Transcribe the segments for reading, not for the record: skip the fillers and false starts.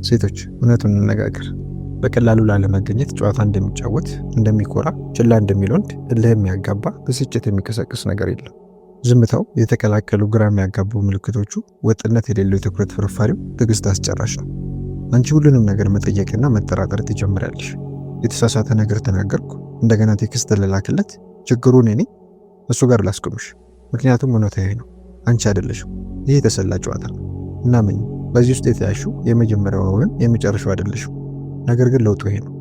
ሴቶች እውነቱን እንነጋገር። በቀላሉ ላለመገኘት ጨዋታ እንደሚጫወት፣ እንደሚኮራ፣ ችላ እንደሚል ወንድ እልህ የሚያጋባ ብስጭት የሚቀሰቅስ ነገር የለም። ዝምታው የተቀላቀሉ ግራ የሚያጋቡ ምልክቶቹ፣ ወጥነት የሌለው የትኩረት ፍርፋሪው ትዕግስት አስጨራሽ ነው። አንቺ ሁሉንም ነገር መጠየቅና መጠራጠር ትጀምራለሽ። የተሳሳተ ነገር ተናገርኩ፣ እንደገና ቴክስት ልላክለት፣ ችግሩን እኔ እሱ ጋር ላስቆምሽ። ምክንያቱም እውነታ ይሄ ነው፣ አንቺ አይደለሽም። ይህ የተሰላ ጨዋታ ነው እና ምን በዚህ ውስጥ የተያሽው የመጀመሪያው ወይም የመጨረሻው አይደለሽም። ነገር ግን ለውጡ ይሄ ነው።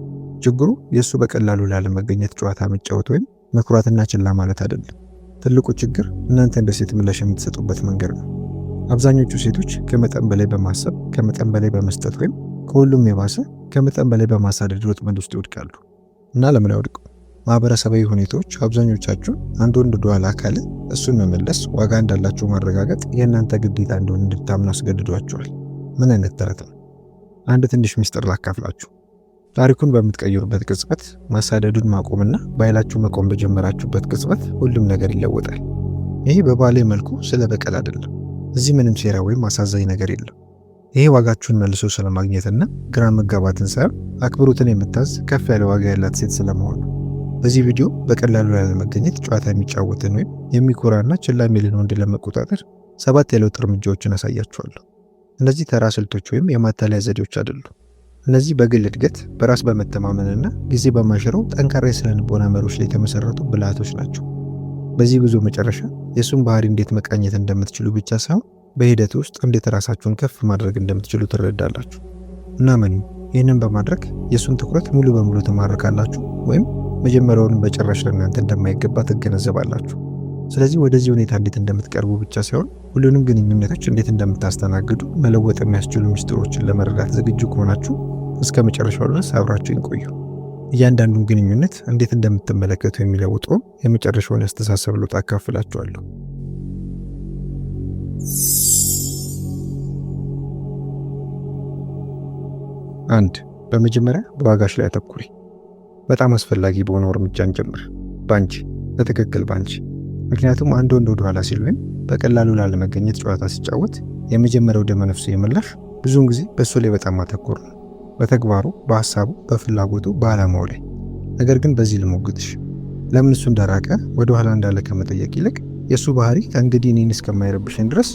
ችግሩ የእሱ በቀላሉ ላለመገኘት ጨዋታ መጫወት ወይም መኩራትና ችላ ማለት አይደለም። ትልቁ ችግር እናንተ እንደ ሴት ምላሽ የምትሰጡበት መንገድ ነው። አብዛኞቹ ሴቶች ከመጠን በላይ በማሰብ፣ ከመጠን በላይ በመስጠት ወይም ከሁሉም የባሰ ከመጠን በላይ በማሳደድ ወጥመድ ውስጥ ይወድቃሉ። እና ለምን ያወድቁ? ማህበረሰባዊ ሁኔታዎች አብዛኞቻችሁን አንድ ወንድ ወደኋላ ካለ እሱን መመለስ ዋጋ እንዳላችሁ ማረጋገጥ የእናንተ ግዴታ እንደሆነ እንድታምኑ አስገድዷቸዋል። ምን አይነት ተረት ነው? አንድ ትንሽ ሚስጥር ላካፍላችሁ። ታሪኩን በምትቀይሩበት ቅጽበት፣ ማሳደዱን ማቆምና በኃይላችሁ መቆም በጀመራችሁበት ቅጽበት ሁሉም ነገር ይለወጣል። ይህ በባሌ መልኩ ስለ በቀል አይደለም። እዚህ ምንም ሴራ ወይም አሳዛኝ ነገር የለም። ይሄ ዋጋችሁን መልሶ ስለማግኘትና ግራ መጋባትን ሳይሆን አክብሮትን የምታዝ ከፍ ያለ ዋጋ ያላት ሴት ስለመሆኑ። በዚህ ቪዲዮ በቀላሉ ላለመገኘት ጨዋታ የሚጫወትን ወይም የሚኮራና ችላ የሚልን ወንድ ለመቆጣጠር 7 የለውጥ እርምጃዎችን አሳያችኋለሁ። እነዚህ ተራ ስልቶች ወይም የማታለያ ዘዴዎች አይደሉም። እነዚህ በግል እድገት፣ በራስ በመተማመንና ጊዜ በማይሽረው ጠንካራ የስነ ልቦና መሪዎች ላይ የተመሰረቱ ብልሃቶች ናቸው። በዚህ ጉዞ መጨረሻ የእሱን ባህሪ እንዴት መቃኘት እንደምትችሉ ብቻ ሳይሆን በሂደት ውስጥ እንዴት ራሳችሁን ከፍ ማድረግ እንደምትችሉ ትረዳላችሁ። እና ይህንን በማድረግ የእሱን ትኩረት ሙሉ በሙሉ ትማርካላችሁ ወይም መጀመሪያውንም በጭራሽ ለእናንተ እንደማይገባ ትገነዘባላችሁ። ስለዚህ ወደዚህ ሁኔታ እንዴት እንደምትቀርቡ ብቻ ሳይሆን ሁሉንም ግንኙነቶች እንዴት እንደምታስተናግዱ መለወጥ የሚያስችሉ ሚስጥሮችን ለመረዳት ዝግጁ ከሆናችሁ እስከ መጨረሻው ድረስ አብራችሁን ቆዩ። እያንዳንዱን ግንኙነት እንዴት እንደምትመለከቱ የሚለውጠው የመጨረሻውን ያስተሳሰብ ለውጥ አካፍላችኋለሁ። 1. በመጀመሪያ በዋጋሽ ላይ አተኩሪ። በጣም አስፈላጊ በሆነው እርምጃን ጀምር። ባንቺ፣ በትክክል ባንቺ። ምክንያቱም አንድ ወንድ ወደ ኋላ ሲል ወይም በቀላሉ ላለመገኘት ጨዋታ ሲጫወት የመጀመሪያው ደመነፍሱ የምላሽ ብዙውን ጊዜ በእሱ ላይ በጣም ማተኮር ነው። በተግባሩ፣ በሐሳቡ፣ በፍላጎቱ፣ በዓላማው ላይ። ነገር ግን በዚህ ልሞግትሽ፣ ለምን እሱ እንደራቀ ወደ ኋላ እንዳለ ከመጠየቅ ይልቅ የእሱ ባህሪ ከእንግዲህ እኔን እስከማይረብሽን ድረስ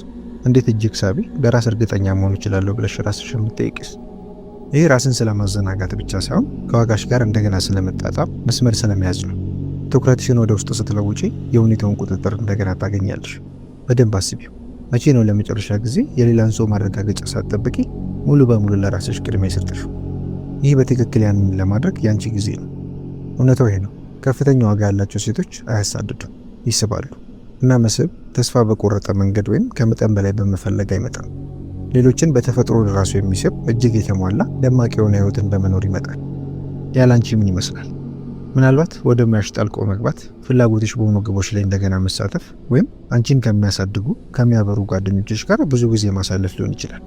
እንዴት እጅግ ሳቢ፣ በራስ እርግጠኛ መሆን እችላለሁ ብለሽ ራስሽ የምትጠይቅስ። ይህ ራስን ስለማዘናጋት ብቻ ሳይሆን ከዋጋሽ ጋር እንደገና ስለመጣጣም መስመር ስለመያዝ ነው። ትኩረትሽን ወደ ውስጥ ስትለውጪ የሁኔታውን ቁጥጥር እንደገና ታገኛለሽ። በደንብ አስቢው። መቼ ነው ለመጨረሻ ጊዜ የሌላን ሰው ማረጋገጫ ሳትጠብቂ ሙሉ በሙሉ ለራስሽ ቅድሚያ የሰጠሽው? ይህ በትክክል ያንን ለማድረግ ያንቺ ጊዜ ነው። እውነታው ይሄ ነው። ከፍተኛ ዋጋ ያላቸው ሴቶች አያሳድዱም፣ ይስባሉ። እና መስህብ ተስፋ በቆረጠ መንገድ ወይም ከመጠን በላይ በመፈለግ አይመጣም። ሌሎችን በተፈጥሮ ራሱ የሚስብ እጅግ የተሟላ ደማቅ የሆነ ህይወትን በመኖር ይመጣል። ያላንቺ ምን ይመስላል? ምናልባት ወደ ሙያሽ ጣልቆ መግባት፣ ፍላጎትሽ በሆኑ ግቦች ላይ እንደገና መሳተፍ ወይም አንቺን ከሚያሳድጉ ከሚያበሩ ጓደኞችሽ ጋር ብዙ ጊዜ ማሳለፍ ሊሆን ይችላል።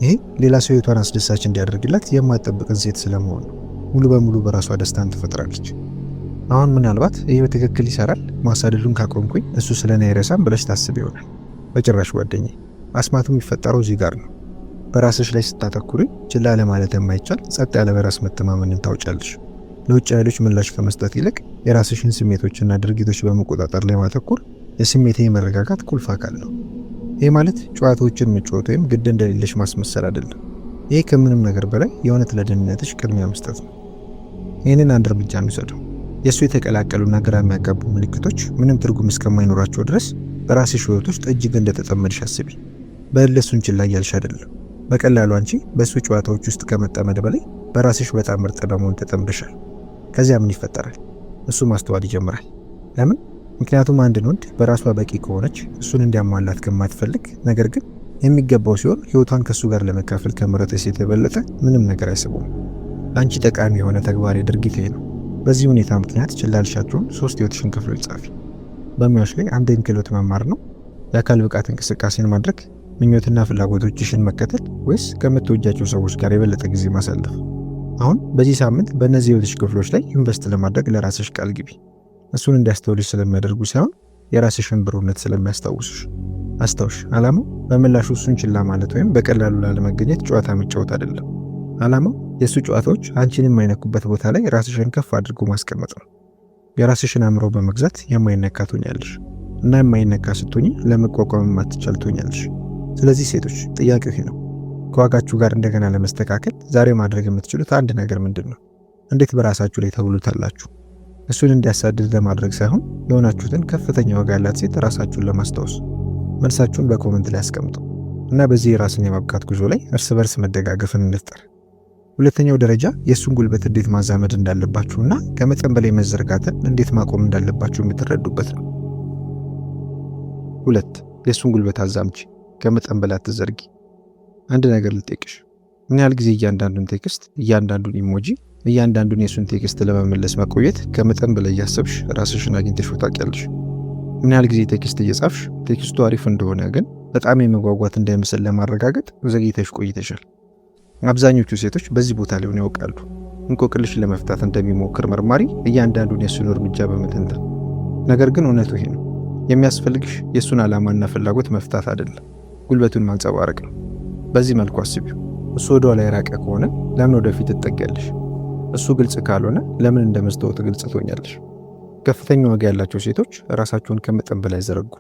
ይሄ ሌላ ሰው ህይወቷን አስደሳች እንዲያደርግላት የማትጠብቅን ሴት ስለመሆን ነው። ሙሉ በሙሉ በራሷ ደስታን ትፈጥራለች። አሁን ምናልባት ይህ በትክክል ይሰራል፣ ማሳደዱን ካቆምኩኝ እሱ ስለኔ አይረሳም ብለሽ ታስብ ይሆናል። በጭራሽ ጓደኛዬ፣ አስማቱ የሚፈጠረው እዚህ ጋር ነው። በራስሽ ላይ ስታተኩሪ ችላ ለማለት የማይቻል ጸጥ ያለ በራስ መተማመንን ታውጫለሽ። ለውጭ ኃይሎች ምላሽ ከመስጠት ይልቅ የራስሽን ስሜቶችና ድርጊቶች በመቆጣጠር ላይ ማተኮር የስሜቴ መረጋጋት ቁልፍ አካል ነው። ይህ ማለት ጨዋታዎችን መጫወት ወይም ግድ እንደሌለሽ ማስመሰል አይደለም። ይህ ከምንም ነገር በላይ የእውነት ለደህንነትሽ ቅድሚያ መስጠት ነው። ይህንን አንድ እርምጃ እንውሰደው። የእሱ የተቀላቀሉና ግራ የሚያጋቡ ምልክቶች ምንም ትርጉም እስከማይኖራቸው ድረስ በራስሽ ህይወት ውስጥ እጅግ እንደተጠመድሽ አስቢ። በእለሱን ችላ እያልሽ አይደለም። በቀላሉ አንቺ በእሱ ጨዋታዎች ውስጥ ከመጠመድ በላይ በራስሽ በጣም ምርጥ ለመሆን ተጠምደሻል። ከዚያ ምን ይፈጠራል? እሱ ማስተዋል ይጀምራል። ለምን? ምክንያቱም አንድን ወንድ በራሷ በቂ ከሆነች እሱን እንዲያሟላት ከማትፈልግ ነገር ግን የሚገባው ሲሆን ህይወቷን ከእሱ ጋር ለመካፈል ከመረጠች ሴት የበለጠ ምንም ነገር አይስቡም። ለአንቺ ጠቃሚ የሆነ ተግባር ድርጊት ይሄ ነው። በዚህ ሁኔታ ምክንያት ችላ ያልሻቸውን 3 ህይወትሽን ክፍሎች ጻፊ። በሙያሽ ላይ አንድን ክህሎት መማር ነው? የአካል ብቃት እንቅስቃሴን ማድረግ? ምኞትና ፍላጎቶችሽን መከተል? ወይስ ከምትወጃቸው ሰዎች ጋር የበለጠ ጊዜ ማሳለፍ? አሁን በዚህ ሳምንት በእነዚህ ህይወትሽ ክፍሎች ላይ ኢንቨስት ለማድረግ ለራስሽ ቃል ግቢ። እሱን እንዲያስተውልሽ ስለሚያደርጉ ሳይሆን የራስሽን ብሩህነት ስለሚያስታውሱሽ። አስታውሽ፣ ዓላማው በምላሹ እሱን ችላ ማለት ወይም በቀላሉ ላለመገኘት ጨዋታ መጫወት አይደለም። ዓላማው የእሱ ጨዋታዎች አንቺን የማይነኩበት ቦታ ላይ ራስሽን ከፍ አድርጎ ማስቀመጥ ነው። የራስሽን አእምሮ በመግዛት የማይነካ ትሆኛለሽ እና የማይነካ ስትሆኚ ለመቋቋም የማትቻል ትሆኛለሽ። ስለዚህ ሴቶች ጥያቄው ይሄ ነው። ከዋጋችሁ ጋር እንደገና ለመስተካከል ዛሬ ማድረግ የምትችሉት አንድ ነገር ምንድን ነው? እንዴት በራሳችሁ ላይ ተብሉታላችሁ? እሱን እንዲያሳድድ ለማድረግ ሳይሆን የሆናችሁትን ከፍተኛ ዋጋ ያላት ሴት ራሳችሁን ለማስታወስ። መልሳችሁን በኮመንት ላይ አስቀምጡ እና በዚህ የራስን የማብቃት ጉዞ ላይ እርስ በርስ መደጋገፍን እንፍጠር። ሁለተኛው ደረጃ የእሱን ጉልበት እንዴት ማዛመድ እንዳለባችሁና ከመጠን በላይ መዘርጋትን እንዴት ማቆም እንዳለባችሁ የምትረዱበት ነው። 2. የእሱን ጉልበት አዛምጪ፣ ከመጠን በላይ አትዘርጊ። አንድ ነገር ልጠይቅሽ። ምን ያህል ጊዜ እያንዳንዱን ቴክስት፣ እያንዳንዱን ኢሞጂ፣ እያንዳንዱን የእሱን ቴክስት ለመመለስ መቆየት ከመጠን በላይ እያሰብሽ ራስሽን አግኝተሽ ታውቂያለሽ? ምን ያህል ጊዜ ቴክስት እየጻፍሽ ቴክስቱ አሪፍ እንደሆነ ግን በጣም የመጓጓት እንዳይመስል ለማረጋገጥ ዘግይተሽ ቆይተሻል? አብዛኞቹ ሴቶች በዚህ ቦታ ላይ ያውቃሉ። እንቆቅልሽ ለመፍታት እንደሚሞክር መርማሪ እያንዳንዱን የእሱን እርምጃ በመተንተን። ነገር ግን እውነቱ ይሄ ነው። የሚያስፈልግሽ የእሱን ዓላማና ፍላጎት መፍታት አይደለም፣ ጉልበቱን ማንጸባረቅ ነው። በዚህ መልኩ አስቢው። እሱ ወደ ኋላ የራቀ ከሆነ ለምን ወደፊት ትጠጊያለሽ? እሱ ግልጽ ካልሆነ ለምን እንደ መስታወት ግልጽ ትሆኛለሽ? ከፍተኛ ዋጋ ያላቸው ሴቶች ራሳቸውን ከመጠን በላይ ዘረጉ።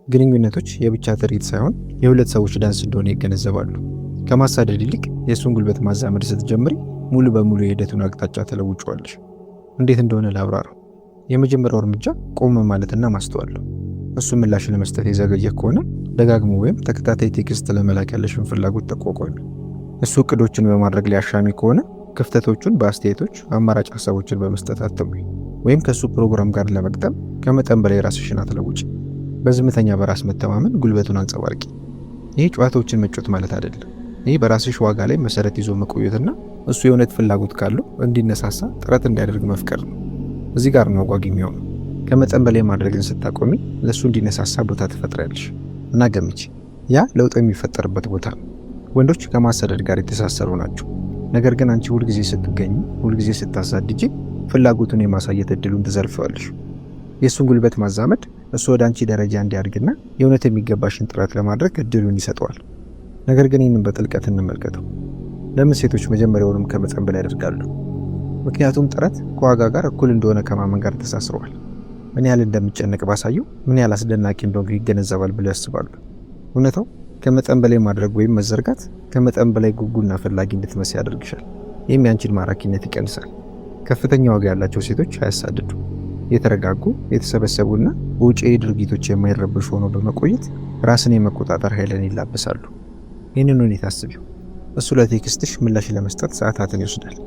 ግንኙነቶች የብቻ ትርኢት ሳይሆን የሁለት ሰዎች ዳንስ እንደሆነ ይገነዘባሉ። ከማሳደድ ይልቅ የእሱን ጉልበት ማዛመድ ስትጀምሪ ሙሉ በሙሉ የሂደቱን አቅጣጫ ተለውጫዋለሽ። እንዴት እንደሆነ ላብራራው። የመጀመሪያው እርምጃ ቆም ማለትና ማስተዋል ነው። እሱ ምላሽ ለመስጠት የዘገየ ከሆነ ደጋግሞ ወይም ተከታታይ ቴክስት ለመላክ ያለሽን ፍላጎት ተቋቋሚ። እሱ እቅዶችን በማድረግ ላይ አሻሚ ከሆነ ክፍተቶቹን በአስተያየቶች፣ አማራጭ ሀሳቦችን በመስጠት አትሙይ። ወይም ከእሱ ፕሮግራም ጋር ለመግጠም ከመጠን በላይ ራስሽን አትለውጭ። በዝምተኛ በራስ መተማመን ጉልበቱን አንጸባርቂ። ይህ ጨዋታዎችን መጮት ማለት አይደለም። ይህ በራስሽ ዋጋ ላይ መሰረት ይዞ መቆየትና እሱ የእውነት ፍላጎት ካለው እንዲነሳሳ ጥረት እንዲያደርግ መፍቀር ነው። እዚህ ጋር ነው አጓጊ የሚሆነው። ከመጠን በላይ ማድረግን ስታቆሚ ለእሱ እንዲነሳሳ ቦታ ትፈጥሪያለሽ እና ገምቺ፣ ያ ለውጥ የሚፈጠርበት ቦታ ነው። ወንዶች ከማሳደድ ጋር የተሳሰሩ ናቸው። ነገር ግን አንቺ ሁልጊዜ ስትገኝ፣ ሁልጊዜ ስታሳድጂ ፍላጎቱን የማሳየት እድሉን ትዘርፈዋለሽ። የእሱን ጉልበት ማዛመድ እሱ ወደ አንቺ ደረጃ እንዲያድግና የእውነት የሚገባሽን ጥረት ለማድረግ እድሉን ይሰጠዋል። ነገር ግን ይህንን በጥልቀት እንመልከተው። ለምን ሴቶች መጀመሪያውንም ከመጠን በላይ ያደርጋሉ? ምክንያቱም ጥረት ከዋጋ ጋር እኩል እንደሆነ ከማመን ጋር ተሳስረዋል። ምን ያህል እንደሚጨነቅ ባሳየው ምን ያህል አስደናቂ እንደሆነ ይገነዘባል ብለው ያስባሉ። እውነታው ከመጠን በላይ ማድረግ ወይም መዘርጋት ከመጠን በላይ ጉጉና ፈላጊ እንድትመስል ያደርግሻል። ይህም ያንቺን ማራኪነት ይቀንሳል። ከፍተኛ ዋጋ ያላቸው ሴቶች አያሳድዱ። የተረጋጉ፣ የተሰበሰቡና በውጪ ድርጊቶች የማይረብሹ ሆነው በመቆየት ራስን የመቆጣጠር ኃይልን ይላበሳሉ። ይህንን ሁኔታ አስቢው። እሱ ለቴክስትሽ ምላሽ ለመስጠት ሰዓታትን ይወስዳል።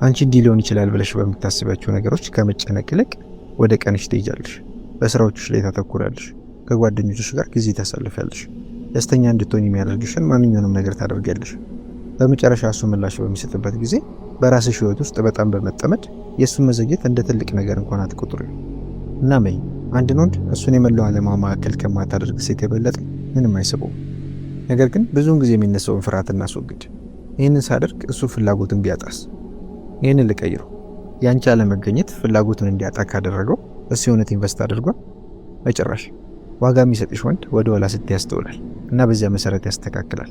አንቺ እንዲህ ሊሆን ይችላል ብለሽ በምታስቢያቸው ነገሮች ከመጨነቅ ይልቅ ወደ ቀንሽ ትሄጃለሽ። በስራዎችሽ ላይ ታተኩራለሽ። ከጓደኞችሽ ጋር ጊዜ ታሳልፊያለሽ። ደስተኛ እንድትሆኝ የሚያደርግሽን ማንኛውንም ነገር ታደርጊያለሽ። በመጨረሻ እሱ ምላሽ በሚሰጥበት ጊዜ በራስሽ ህይወት ውስጥ በጣም በመጠመድ የእሱን መዘግየት እንደ ትልቅ ነገር እንኳን አትቆጥሪው። እና መኝ አንድን ወንድ እሱን የመላው ዓለማ ማዕከል ከማታደርግ ሴት የበለጠ ምንም አይስበውም። ነገር ግን ብዙውን ጊዜ የሚነሳውን ፍርሃት እናስወግድ። ይህንን ሳደርግ እሱ ፍላጎትን ቢያጣስ? ይህንን ልቀይረው። ያንቺ አለመገኘት ፍላጎቱን እንዲያጣ ካደረገው እሱ የእውነት ኢንቨስት አድርጓል? በጭራሽ። ዋጋ የሚሰጥሽ ወንድ ወደ ኋላ ስትይ ያስተውላል እና በዚያ መሰረት ያስተካክላል።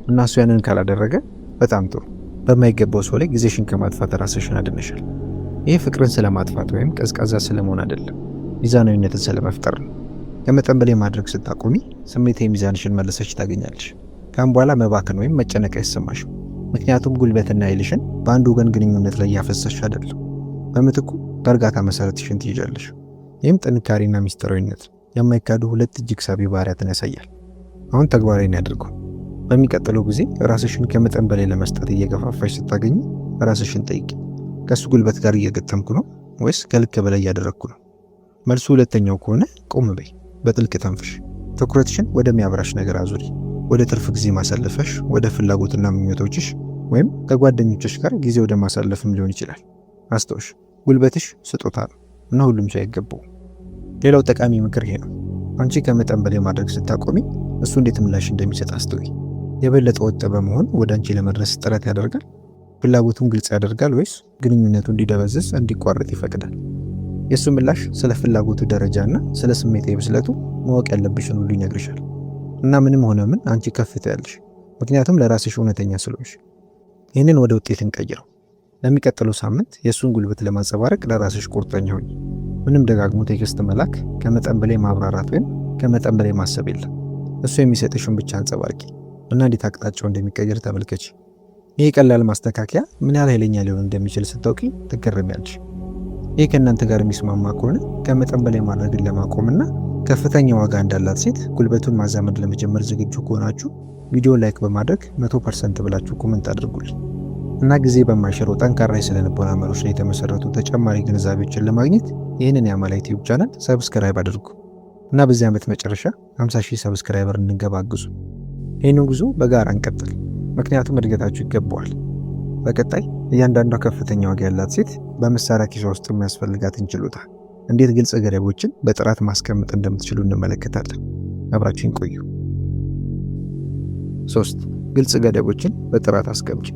እና እሱ ያንን ካላደረገ በጣም ጥሩ። በማይገባው ሰው ላይ ጊዜሽን ከማጥፋት ራስሽን አድነሻል። ይህ ፍቅርን ስለማጥፋት ወይም ቀዝቃዛ ስለመሆን አይደለም፣ ሚዛናዊነትን ስለመፍጠር ነው። ከመጠን በላይ ማድረግ ስታቆሚ ስሜታዊ ሚዛንሽን መልሰሽ ታገኛለሽ። ካም በኋላ መባከን ወይም መጨነቅ አይሰማሽም። ምክንያቱም ጉልበትና ኃይልሽን በአንድ ወገን ግንኙነት ላይ ያፈሰሽ አይደለም። በምትኩ በእርጋታ መሰረትሽን ትይዣለሽ። ይህም ጥንካሬና ሚስጥራዊነት የማይካዱ ሁለት እጅግ ሳቢ ባህሪያትን ያሳያል። አሁን ተግባራዊ ያድርጉ። በሚቀጥለው ጊዜ ራስሽን ከመጠን በላይ ለመስጠት እየገፋፋሽ ስታገኝ ራስሽን ጠይቂ። ከሱ ጉልበት ጋር እየገጠምኩ ነው ወይስ ከልክ በላይ እያደረግኩ ነው? መልሱ ሁለተኛው ከሆነ ቆም በይ፣ በጥልቅ ተንፍሽ። ትኩረትሽን ወደሚያበራሽ ነገር አዙሪ። ወደ ትርፍ ጊዜ ማሳለፈሽ፣ ወደ ፍላጎትና ምኞቶችሽ ወይም ከጓደኞችሽ ጋር ጊዜ ወደ ማሳለፍም ሊሆን ይችላል። አስተውሽ፣ ጉልበትሽ ስጦታ ነው እና ሁሉም ሰው አይገባው። ሌላው ጠቃሚ ምክር ይሄ ነው። አንቺ ከመጠን በላይ ማድረግ ስታቆሚ እሱ እንዴት ምላሽ እንደሚሰጥ አስተውይ። የበለጠ ወጥ በመሆን ወደ አንቺ ለመድረስ ጥረት ያደርጋል? ፍላጎቱን ግልጽ ያደርጋል ወይስ ግንኙነቱ እንዲደበዝዝ እንዲቋረጥ ይፈቅዳል? የእሱ ምላሽ ስለ ፍላጎቱ ደረጃና ስለ ስሜታዊ ብስለቱ ማወቅ ያለብሽን ሁሉ ይነግርሻል። እና ምንም ሆነ ምን አንቺ ከፍታ ያለሽ፣ ምክንያቱም ለራስሽ እውነተኛ ስለሆንሽ። ይህንን ወደ ውጤት እንቀይረው። ለሚቀጥለው ሳምንት የእሱን ጉልበት ለማንጸባረቅ ለራስሽ ቁርጠኛ ሁኚ። ምንም ደጋግሞ ቴክስት መላክ፣ ከመጠን በላይ ማብራራት ወይም ከመጠን በላይ ማሰብ የለም። እሱ የሚሰጥሽን ብቻ አንጸባርቂ እና እንዴት አቅጣጫው እንደሚቀየር ተመልከች። ይህ ቀላል ማስተካከያ ምን ያህል ኃይለኛ ሊሆን እንደሚችል ስታውቂ ትገረሚያለሽ። ይህ ከእናንተ ጋር የሚስማማ ከሆነ ከመጠን በላይ ማድረግን ለማቆምና ከፍተኛ ዋጋ እንዳላት ሴት ጉልበቱን ማዛመድ ለመጀመር ዝግጁ ከሆናችሁ ቪዲዮ ላይክ በማድረግ 100% ብላችሁ ኮሜንት አድርጉልኝ እና ጊዜ በማይሽረው ጠንካራ የስነ ልቦና መርሆች ላይ የተመሰረቱ ተጨማሪ ግንዛቤዎችን ለማግኘት ይህንን የአማላይ ዩቲዩብ ቻናል ሰብስክራይብ አድርጉ እና በዚህ ዓመት መጨረሻ 50,000 ሰብስክራይበር እንገባ አግዙ። ይህንን ጉዞ በጋራ እንቀጥል፣ ምክንያቱም እድገታችሁ ይገባዋል። በቀጣይ እያንዳንዷ ከፍተኛ ዋጋ ያላት ሴት በመሳሪያ ኪሷ ውስጥ የሚያስፈልጋትን ችሎታ፣ እንዴት ግልጽ ገደቦችን በጥራት ማስቀመጥ እንደምትችሉ እንመለከታለን። አብራችሁን ቆዩ። 3. ግልጽ ገደቦችን በጥራት አስቀምጪ።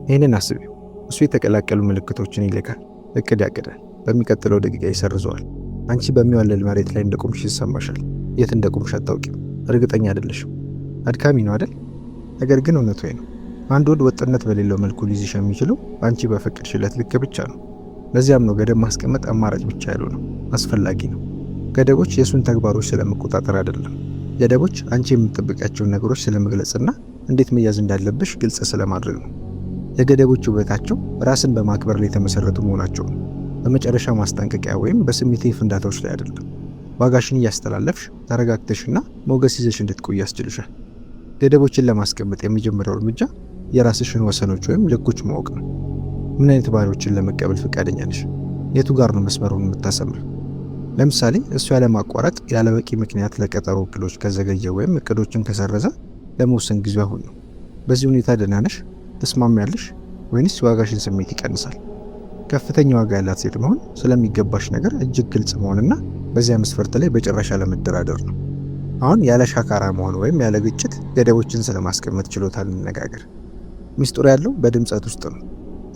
ይህንን አስቢው። እሱ የተቀላቀሉ ምልክቶችን ይልካል፣ እቅድ ያቅዳል፣ በሚቀጥለው ደቂቃ ይሰርዘዋል። አንቺ በሚዋለል መሬት ላይ እንደቆምሽ ይሰማሻል። የት እንደቆምሽ አታውቂም፣ እርግጠኛ አይደለሽም። አድካሚ ነው አይደል? ነገር ግን እውነቱ ነው። አንድ ወንድ ወጥነት በሌለው መልኩ ሊይዝሽ የሚችለው አንቺ በፈቀድሽለት ልክ ብቻ ነው። ለዚያም ነው ገደብ ማስቀመጥ አማራጭ ብቻ ያለው ነው፣ አስፈላጊ ነው። ገደቦች የእሱን ተግባሮች ስለመቆጣጠር አይደለም። ገደቦች አንቺ የምትጠብቂያቸውን ነገሮች ስለመግለጽና እንዴት መያዝ እንዳለብሽ ግልጽ ስለማድረግ ነው። የገደቦች ውበታቸው ራስን በማክበር ላይ የተመሰረቱ መሆናቸው ነው። በመጨረሻ ማስጠንቀቂያ ወይም በስሜታዊ ፍንዳታዎች ላይ አይደለም። ዋጋሽን እያስተላለፍሽ ተረጋግተሽና ሞገስ ይዘሽ እንድትቆይ ያስችልሻል። ገደቦችን ለማስቀመጥ የመጀመሪያው እርምጃ የራስሽን ወሰኖች ወይም ልኮች ማወቅ ነው። ምን አይነት ባህሪዎችን ለመቀበል ፈቃደኛ ነሽ? የቱ ጋር ነው መስመሩን የምታሰምር? ለምሳሌ እሱ ያለማቋረጥ ያለበቂ ምክንያት ለቀጠሮ እቅዶች ከዘገየ ወይም እቅዶችን ከሰረዘ ለመወሰን ጊዜው አሁን ነው። በዚህ ሁኔታ ደህና ነሽ? ተስማሚያለሽ? ወይንስ ዋጋሽን ስሜት ይቀንሳል? ከፍተኛ ዋጋ ያላት ሴት መሆን ስለሚገባሽ ነገር እጅግ ግልጽ መሆንና በዚያ መስፈርት ላይ በጭራሽ አለመደራደር ነው። አሁን ያለ ሻካራ መሆን ወይም ያለ ግጭት ገደቦችን ስለማስቀመጥ ችሎታ እንነጋገር። ሚስጥሩ ያለው በድምጸት ውስጥ ነው።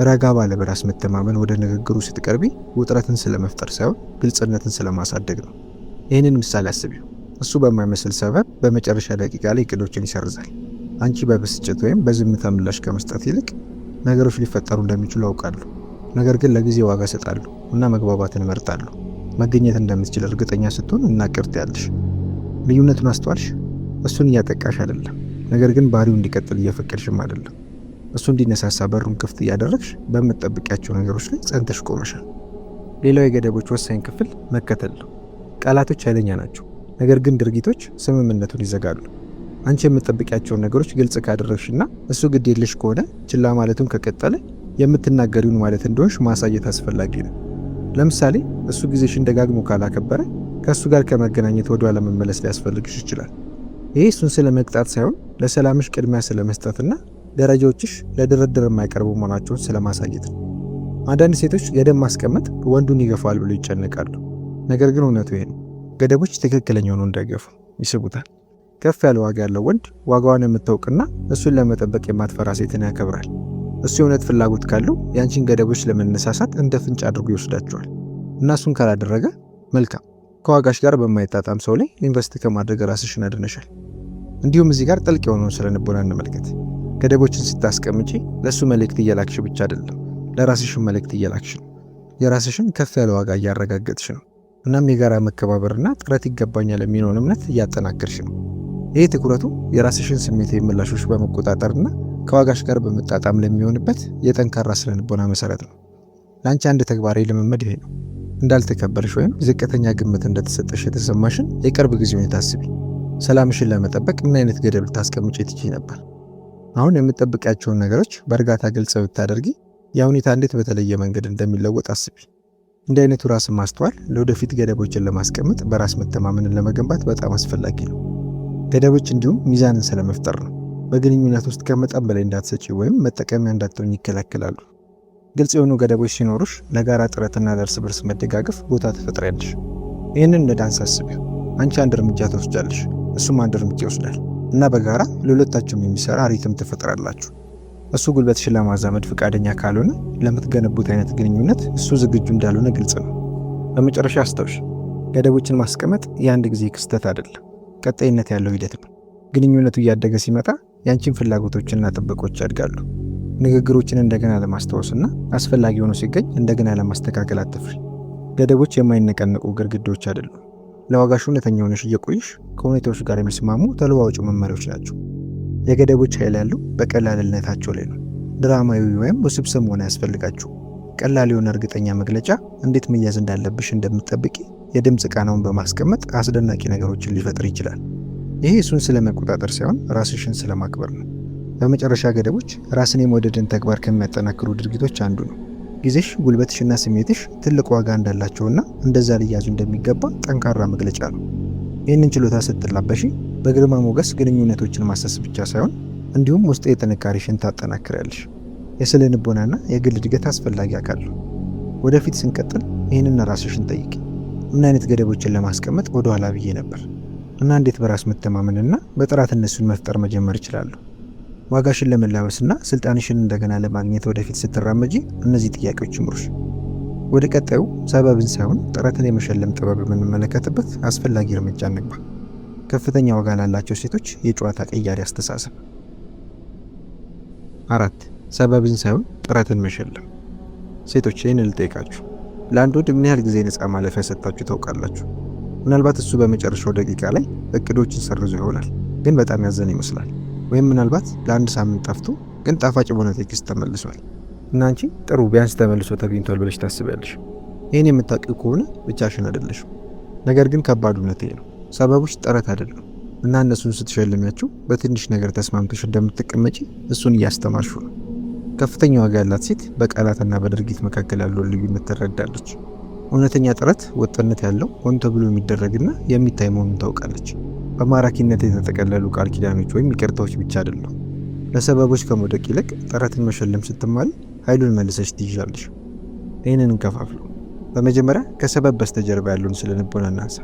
ረጋ ባለ በራስ መተማመን ወደ ንግግሩ ስትቀርቢ ውጥረትን ስለመፍጠር ሳይሆን ግልጽነትን ስለማሳደግ ነው። ይህንን ምሳሌ አስቢው። እሱ በማይመስል ሰበብ በመጨረሻ ደቂቃ ላይ እቅዶችን ይሰርዛል። አንቺ በብስጭት ወይም በዝምታ ምላሽ ከመስጠት ይልቅ ነገሮች ሊፈጠሩ እንደሚችሉ አውቃለሁ፣ ነገር ግን ለጊዜ ዋጋ እሰጣለሁ እና መግባባትን እመርጣለሁ። መገኘት እንደምትችል እርግጠኛ ስትሆን እናቅርት ያለሽ ልዩነቱን አስተዋልሽ? እሱን እያጠቃሽ አይደለም፣ ነገር ግን ባህሪው እንዲቀጥል እየፈቀድሽም አይደለም። እሱ እንዲነሳሳ በሩን ክፍት እያደረግሽ በምትጠብቂያቸው ነገሮች ላይ ጸንተሽ ቆመሻል። ሌላው የገደቦች ወሳኝ ክፍል መከተል ነው። ቃላቶች ኃይለኛ ናቸው፣ ነገር ግን ድርጊቶች ስምምነቱን ይዘጋሉ። አንቺ የምትጠብቂያቸውን ነገሮች ግልጽ ካደረግሽና እሱ ግድ የለሽ ከሆነ ችላ ማለቱን ከቀጠለ የምትናገሪውን ማለት እንደሆንሽ ማሳየት አስፈላጊ ነው። ለምሳሌ እሱ ጊዜሽን ደጋግሞ ካላከበረ ከእሱ ጋር ከመገናኘት ወደ ኋላ መመለስ ሊያስፈልግሽ ይችላል። ይህ እሱን ስለ መቅጣት ሳይሆን ለሰላምሽ ቅድሚያ ስለ መስጠትና ደረጃዎችሽ ለድርድር የማይቀርቡ መሆናቸውን ስለማሳየት ነው። አንዳንድ ሴቶች ገደብ ማስቀመጥ ወንዱን ይገፋል ብሎ ይጨነቃሉ። ነገር ግን እውነቱ ይሄ ነው። ገደቦች ትክክለኛ ሆኖ እንዳይገፉ ይስቡታል። ከፍ ያለ ዋጋ ያለው ወንድ ዋጋዋን የምታውቅና እሱን ለመጠበቅ የማትፈራ ሴትን ያከብራል። እሱ የእውነት ፍላጎት ካለው ያንቺን ገደቦች ለመነሳሳት እንደ ፍንጭ አድርጎ ይወስዳቸዋል እና እሱን ካላደረገ መልካም፣ ከዋጋሽ ጋር በማይጣጣም ሰው ላይ ኢንቨስት ከማድረግ ራስሽን አድነሻል። እንዲሁም እዚህ ጋር ጥልቅ የሆነውን ስለ ልቦና እንመልከት። ገደቦችን ስታስቀምጪ ለእሱ መልእክት እየላክሽ ብቻ አይደለም፣ ለራስሽን መልእክት እየላክሽ ነው። የራስሽን ከፍ ያለ ዋጋ እያረጋገጥሽ ነው። እናም የጋራ መከባበርና ጥረት ይገባኛል የሚለውን እምነት እያጠናከርሽ ነው። ይህ ትኩረቱ የራስሽን ስሜታዊ ምላሾች በመቆጣጠርና ከዋጋሽ ጋር በመጣጣም ለሚሆንበት የጠንካራ ስነ ልቦና መሰረት ነው። ለአንቺ አንድ ተግባራዊ ልምምድ ይሄ ነው። እንዳልተከበርሽ ወይም ዝቅተኛ ግምት እንደተሰጠሽ የተሰማሽን የቅርብ ጊዜ ሁኔታ አስቢ። ሰላምሽን ለመጠበቅ ምን አይነት ገደብ ልታስቀምጪ ትችይ ነበር? አሁን የምትጠብቂያቸውን ነገሮች በእርጋታ ግልጽ ብታደርጊ ያ ሁኔታ እንዴት በተለየ መንገድ እንደሚለወጥ አስቢ። እንዲህ አይነቱ ራስን ማስተዋል ለወደፊት ገደቦችን ለማስቀመጥ በራስ መተማመንን ለመገንባት በጣም አስፈላጊ ነው። ገደቦች እንዲሁም ሚዛንን ስለመፍጠር ነው። በግንኙነት ውስጥ ከመጠን በላይ እንዳትሰጪ ወይም መጠቀሚያ እንዳትሆኝ ይከላከላሉ። ግልጽ የሆኑ ገደቦች ሲኖሩሽ ለጋራ ጥረትና ለእርስ በርስ መደጋገፍ ቦታ ትፈጥሪያለሽ። ይህንን እንደ ዳንስ አስቢው። አንቺ አንድ እርምጃ ትወስጃለሽ፣ እሱም አንድ እርምጃ ይወስዳል እና በጋራ ለሁለታችሁም የሚሰራ ሪትም ትፈጥራላችሁ። እሱ ጉልበትሽን ለማዛመድ ፈቃደኛ ካልሆነ ለምትገነቡት አይነት ግንኙነት እሱ ዝግጁ እንዳልሆነ ግልጽ ነው። በመጨረሻ አስታውሽ፣ ገደቦችን ማስቀመጥ የአንድ ጊዜ ክስተት አይደለም፣ ቀጣይነት ያለው ሂደት ነው። ግንኙነቱ እያደገ ሲመጣ ያንቺን ፍላጎቶችና ጥበቆች ያድጋሉ። ንግግሮችን እንደገና ለማስታወስና አስፈላጊ ሆኖ ሲገኝ እንደገና ለማስተካከል አትፍሪ። ገደቦች የማይነቀነቁ ግድግዳዎች አይደሉም። ለዋጋሽ እውነተኛ ሆነሽ እየቆይሽ ከሁኔታዎች ጋር የሚስማሙ ተለዋዋጭ መመሪያዎች ናቸው። የገደቦች ኃይል ያለው በቀላልነታቸው ላይ ነው። ድራማዊ ወይም ውስብስብ መሆን አያስፈልጋችሁ። ቀላል የሆነ እርግጠኛ መግለጫ እንዴት መያዝ እንዳለብሽ እንደምትጠብቂ የድምፅ ቃናውን በማስቀመጥ አስደናቂ ነገሮችን ሊፈጥር ይችላል። ይህ እሱን ስለመቆጣጠር ሳይሆን ራስሽን ስለማክበር ነው። በመጨረሻ ገደቦች ራስን የመውደድን ተግባር ከሚያጠናክሩ ድርጊቶች አንዱ ነው። ጊዜሽ፣ ጉልበትሽና ስሜትሽ ትልቅ ዋጋ እንዳላቸውና እንደዛ ሊያዙ እንደሚገባ ጠንካራ መግለጫ ነው። ይህንን ችሎታ ስትላበሺ በግርማ ሞገስ ግንኙነቶችን ማሰስ ብቻ ሳይሆን እንዲሁም ውስጥ የጥንካሬሽን ታጠናክራለሽ። የስነ ልቦናና የግል እድገት አስፈላጊ አካል ነው። ወደፊት ስንቀጥል ይህንን ራስሽን ጠይቂ። ምን አይነት ገደቦችን ለማስቀመጥ ወደኋላ ብዬ ነበር እና እንዴት በራስ መተማመንና በጥራት እነሱን መፍጠር መጀመር ይችላሉ? ዋጋሽን ለመላበስና ስልጣንሽን እንደገና ለማግኘት ወደፊት ስትራመጂ እነዚህ ጥያቄዎች ይምሩሽ። ወደ ቀጣዩ ሰበብን ሳይሆን ጥረትን የመሸለም ጥበብ የምንመለከትበት አስፈላጊ እርምጃ እንግባ። ከፍተኛ ዋጋ ላላቸው ሴቶች የጨዋታ ቀያሪ አስተሳሰብ። 4. ሰበብን ሳይሆን ጥረትን መሸለም። ሴቶች ይህን ልጠይቃችሁ፣ ለአንድ ወንድ ምን ያህል ጊዜ ነፃ ማለፊያ ሰጥታችሁ ታውቃላችሁ? ምናልባት እሱ በመጨረሻው ደቂቃ ላይ እቅዶችን ሰርዞ ይሆናል፣ ግን በጣም ያዘነ ይመስላል። ወይም ምናልባት ለአንድ ሳምንት ጠፍቶ ግን ጣፋጭ በሆነ ቴክስት ተመልሷል እና አንቺ ጥሩ ቢያንስ ተመልሶ ተገኝቷል ብለሽ ታስቢያለሽ። ይህን የምታውቂው ከሆነ ብቻሽን አይደለሽም። ነገር ግን ከባዱ እውነት ይሄ ነው። ሰበቦች ጥረት አይደለም እና እነሱን ስትሸልሚያቸው በትንሽ ነገር ተስማምተሽ እንደምትቀመጪ እሱን እያስተማርሹ ነው። ከፍተኛ ዋጋ ያላት ሴት በቃላትና በድርጊት መካከል ያለውን ልዩነት ትረዳለች። እውነተኛ ጥረት ወጥነት ያለው ሆን ተብሎ የሚደረግና የሚታይ መሆኑን ታውቃለች። በማራኪነት የተጠቀለሉ ቃል ኪዳኖች ወይም ይቅርታዎች ብቻ አይደሉም። ለሰበቦች ከመውደቅ ይልቅ ጥረትን መሸለም ስትማሪ ኃይሉን መልሰሽ ትይዣለሽ። ይህንን እንከፋፍሉ። በመጀመሪያ ከሰበብ በስተጀርባ ያለውን ስነ ልቦና እናንሳ።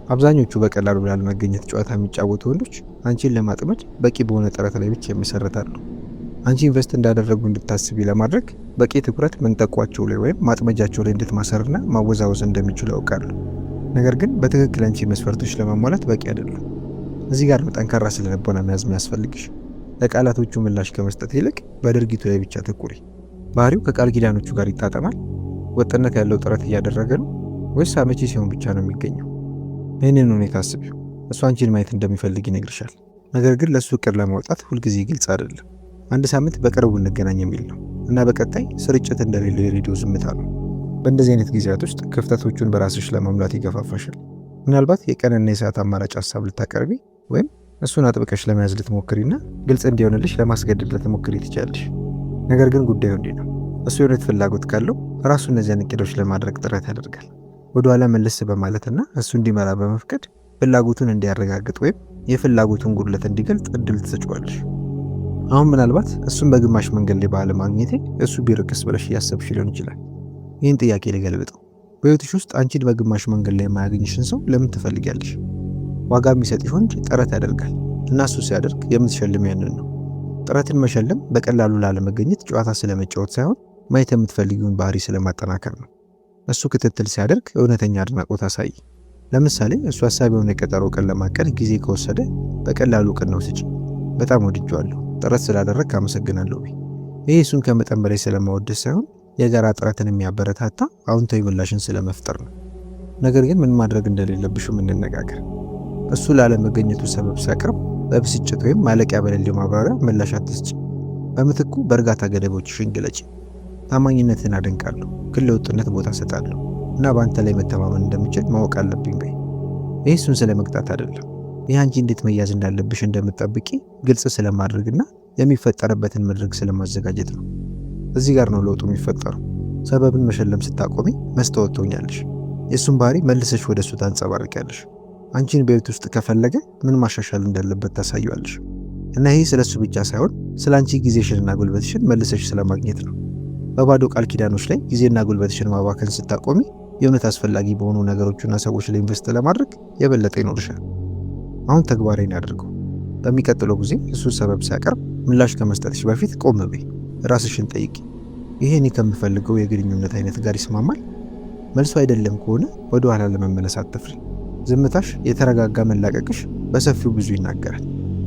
አብዛኞቹ በቀላሉ ላለመገኘት ጨዋታ የሚጫወቱ ወንዶች አንቺን ለማጥመድ በቂ በሆነ ጥረት ላይ ብቻ ይመሰረታሉ። አንቺ ኢንቨስት እንዳደረጉ እንድታስቢ ለማድረግ በቂ ትኩረት መንጠቋቸው ላይ ወይም ማጥመጃቸው ላይ እንድትማሰርና ማወዛወዝ እንደሚችሉ ያውቃሉ። ነገር ግን በትክክል አንቺ መስፈርቶች ለማሟላት በቂ አይደሉም። እዚህ ጋር ነው ጠንካራ ስነ ልቦና መያዝ የሚያስፈልግሽ። ለቃላቶቹ ምላሽ ከመስጠት ይልቅ በድርጊቱ ላይ ብቻ ትኩሪ። ባህሪው ከቃል ኪዳኖቹ ጋር ይጣጠማል? ወጥነት ያለው ጥረት እያደረገ ነው ወይስ አመቺ ሲሆን ብቻ ነው የሚገኘው? ይህንን ሁኔታ አስቢው። እሱ አንቺን ማየት እንደሚፈልግ ይነግርሻል። ነገር ግን ለእሱ እቅድ ለማውጣት ሁልጊዜ ግልጽ አይደለም። አንድ ሳምንት በቅርቡ እንገናኝ የሚል ነው እና በቀጣይ ስርጭት እንደሌለው የሬዲዮ ዝምታ ነው። በእንደዚህ አይነት ጊዜያት ውስጥ ክፍተቶቹን በራስሽ ለመሙላት ይገፋፋሻል። ምናልባት የቀንና የሰዓት አማራጭ ሀሳብ ልታቀርቢ ወይም እሱን አጥብቀሽ ለመያዝ ልትሞክሪና ግልጽ እንዲሆንልሽ ለማስገደድ ልትሞክሪ ትችላለሽ። ነገር ግን ጉዳዩ እንዲህ ነው። እሱ የእውነት ፍላጎት ካለው ራሱ እነዚያን እቅዶች ለማድረግ ጥረት ያደርጋል። ወደኋላ መለስ በማለትና እሱ እንዲመራ በመፍቀድ ፍላጎቱን እንዲያረጋግጥ ወይም የፍላጎቱን ጉድለት እንዲገልጥ እድል ትሰጪዋለሽ። አሁን ምናልባት እሱን በግማሽ መንገድ ላይ ባለማግኘቴ እሱ ቢርቅስ ብለሽ እያሰብሽ ሊሆን ይችላል። ይህን ጥያቄ ልገልብጠው። በሕይወትሽ ውስጥ አንቺን በግማሽ መንገድ ላይ የማያገኝሽን ሰው ለምን ትፈልጊያለሽ? ዋጋ የሚሰጥሽ ወንድ ጥረት ያደርጋል እና እሱ ሲያደርግ የምትሸልም ያንን ነው። ጥረትን መሸለም በቀላሉ ላለመገኘት ጨዋታ ስለመጫወት ሳይሆን ማየት የምትፈልጊውን ባህሪ ስለማጠናከር ነው። እሱ ክትትል ሲያደርግ እውነተኛ አድናቆት አሳይ። ለምሳሌ እሱ ሀሳብ የሆነ የቀጠሮ ቀን ለማቀድ ጊዜ ከወሰደ በቀላሉ ቀን ነው ስጪ። በጣም ወድጄዋለሁ፣ ጥረት ስላደረግ አመሰግናለሁ። ይህ እሱን ከመጠን በላይ ስለማወደስ ሳይሆን የጋራ ጥረትን የሚያበረታታ አዎንታዊ ምላሽን ስለመፍጠር ነው። ነገር ግን ምን ማድረግ እንደሌለብሽም እንነጋገር። እሱ ላለመገኘቱ ሰበብ ሲያቀርብ በብስጭት ወይም ማለቂያ በሌለው ማብራሪያ ምላሽ አትስጪ። በምትኩ በእርጋታ ገደቦችሽን ግለጪ። ታማኝነትን አደንቃለሁ፣ ግን ለውጥነት ቦታ እሰጣለሁ እና በአንተ ላይ መተማመን እንደምችል ማወቅ አለብኝ በይ። ይህ እሱን ስለ መቅጣት አይደለም። ይህ አንቺ እንዴት መያዝ እንዳለብሽ እንደምትጠብቂ ግልጽ ስለማድረግና የሚፈጠርበትን መድረክ ስለማዘጋጀት ነው። እዚህ ጋር ነው ለውጡ የሚፈጠረው። ሰበብን መሸለም ስታቆሚ መስታወት ትሆኛለሽ። የእሱን ባህሪ መልሰሽ ወደ እሱ ታንጸባርቂያለሽ። አንቺን በቤት ውስጥ ከፈለገ ምን ማሻሻል እንዳለበት ታሳዩዋለሽ። እና ይህ ስለ እሱ ብቻ ሳይሆን ስለ አንቺ ጊዜሽንና ጉልበትሽን መልሰሽ ስለማግኘት ነው። በባዶ ቃል ኪዳኖች ላይ ጊዜና ጉልበትሽን ማባከን ስታቆሚ የእውነት አስፈላጊ በሆኑ ነገሮችና ሰዎች ላይ ኢንቨስት ለማድረግ የበለጠ ይኖርሻል። አሁን ተግባራዊ አድርገው። በሚቀጥለው ጊዜ እሱ ሰበብ ሲያቀርብ ምላሽ ከመስጠትሽ በፊት ቆም በይ፣ ራስሽን ጠይቂ። ይሄ እኔ ከምፈልገው የግንኙነት አይነት ጋር ይስማማል? መልሱ አይደለም ከሆነ ወደ ኋላ ለመመለስ አትፍሪ። ዝምታሽ፣ የተረጋጋ መላቀቅሽ በሰፊው ብዙ ይናገራል።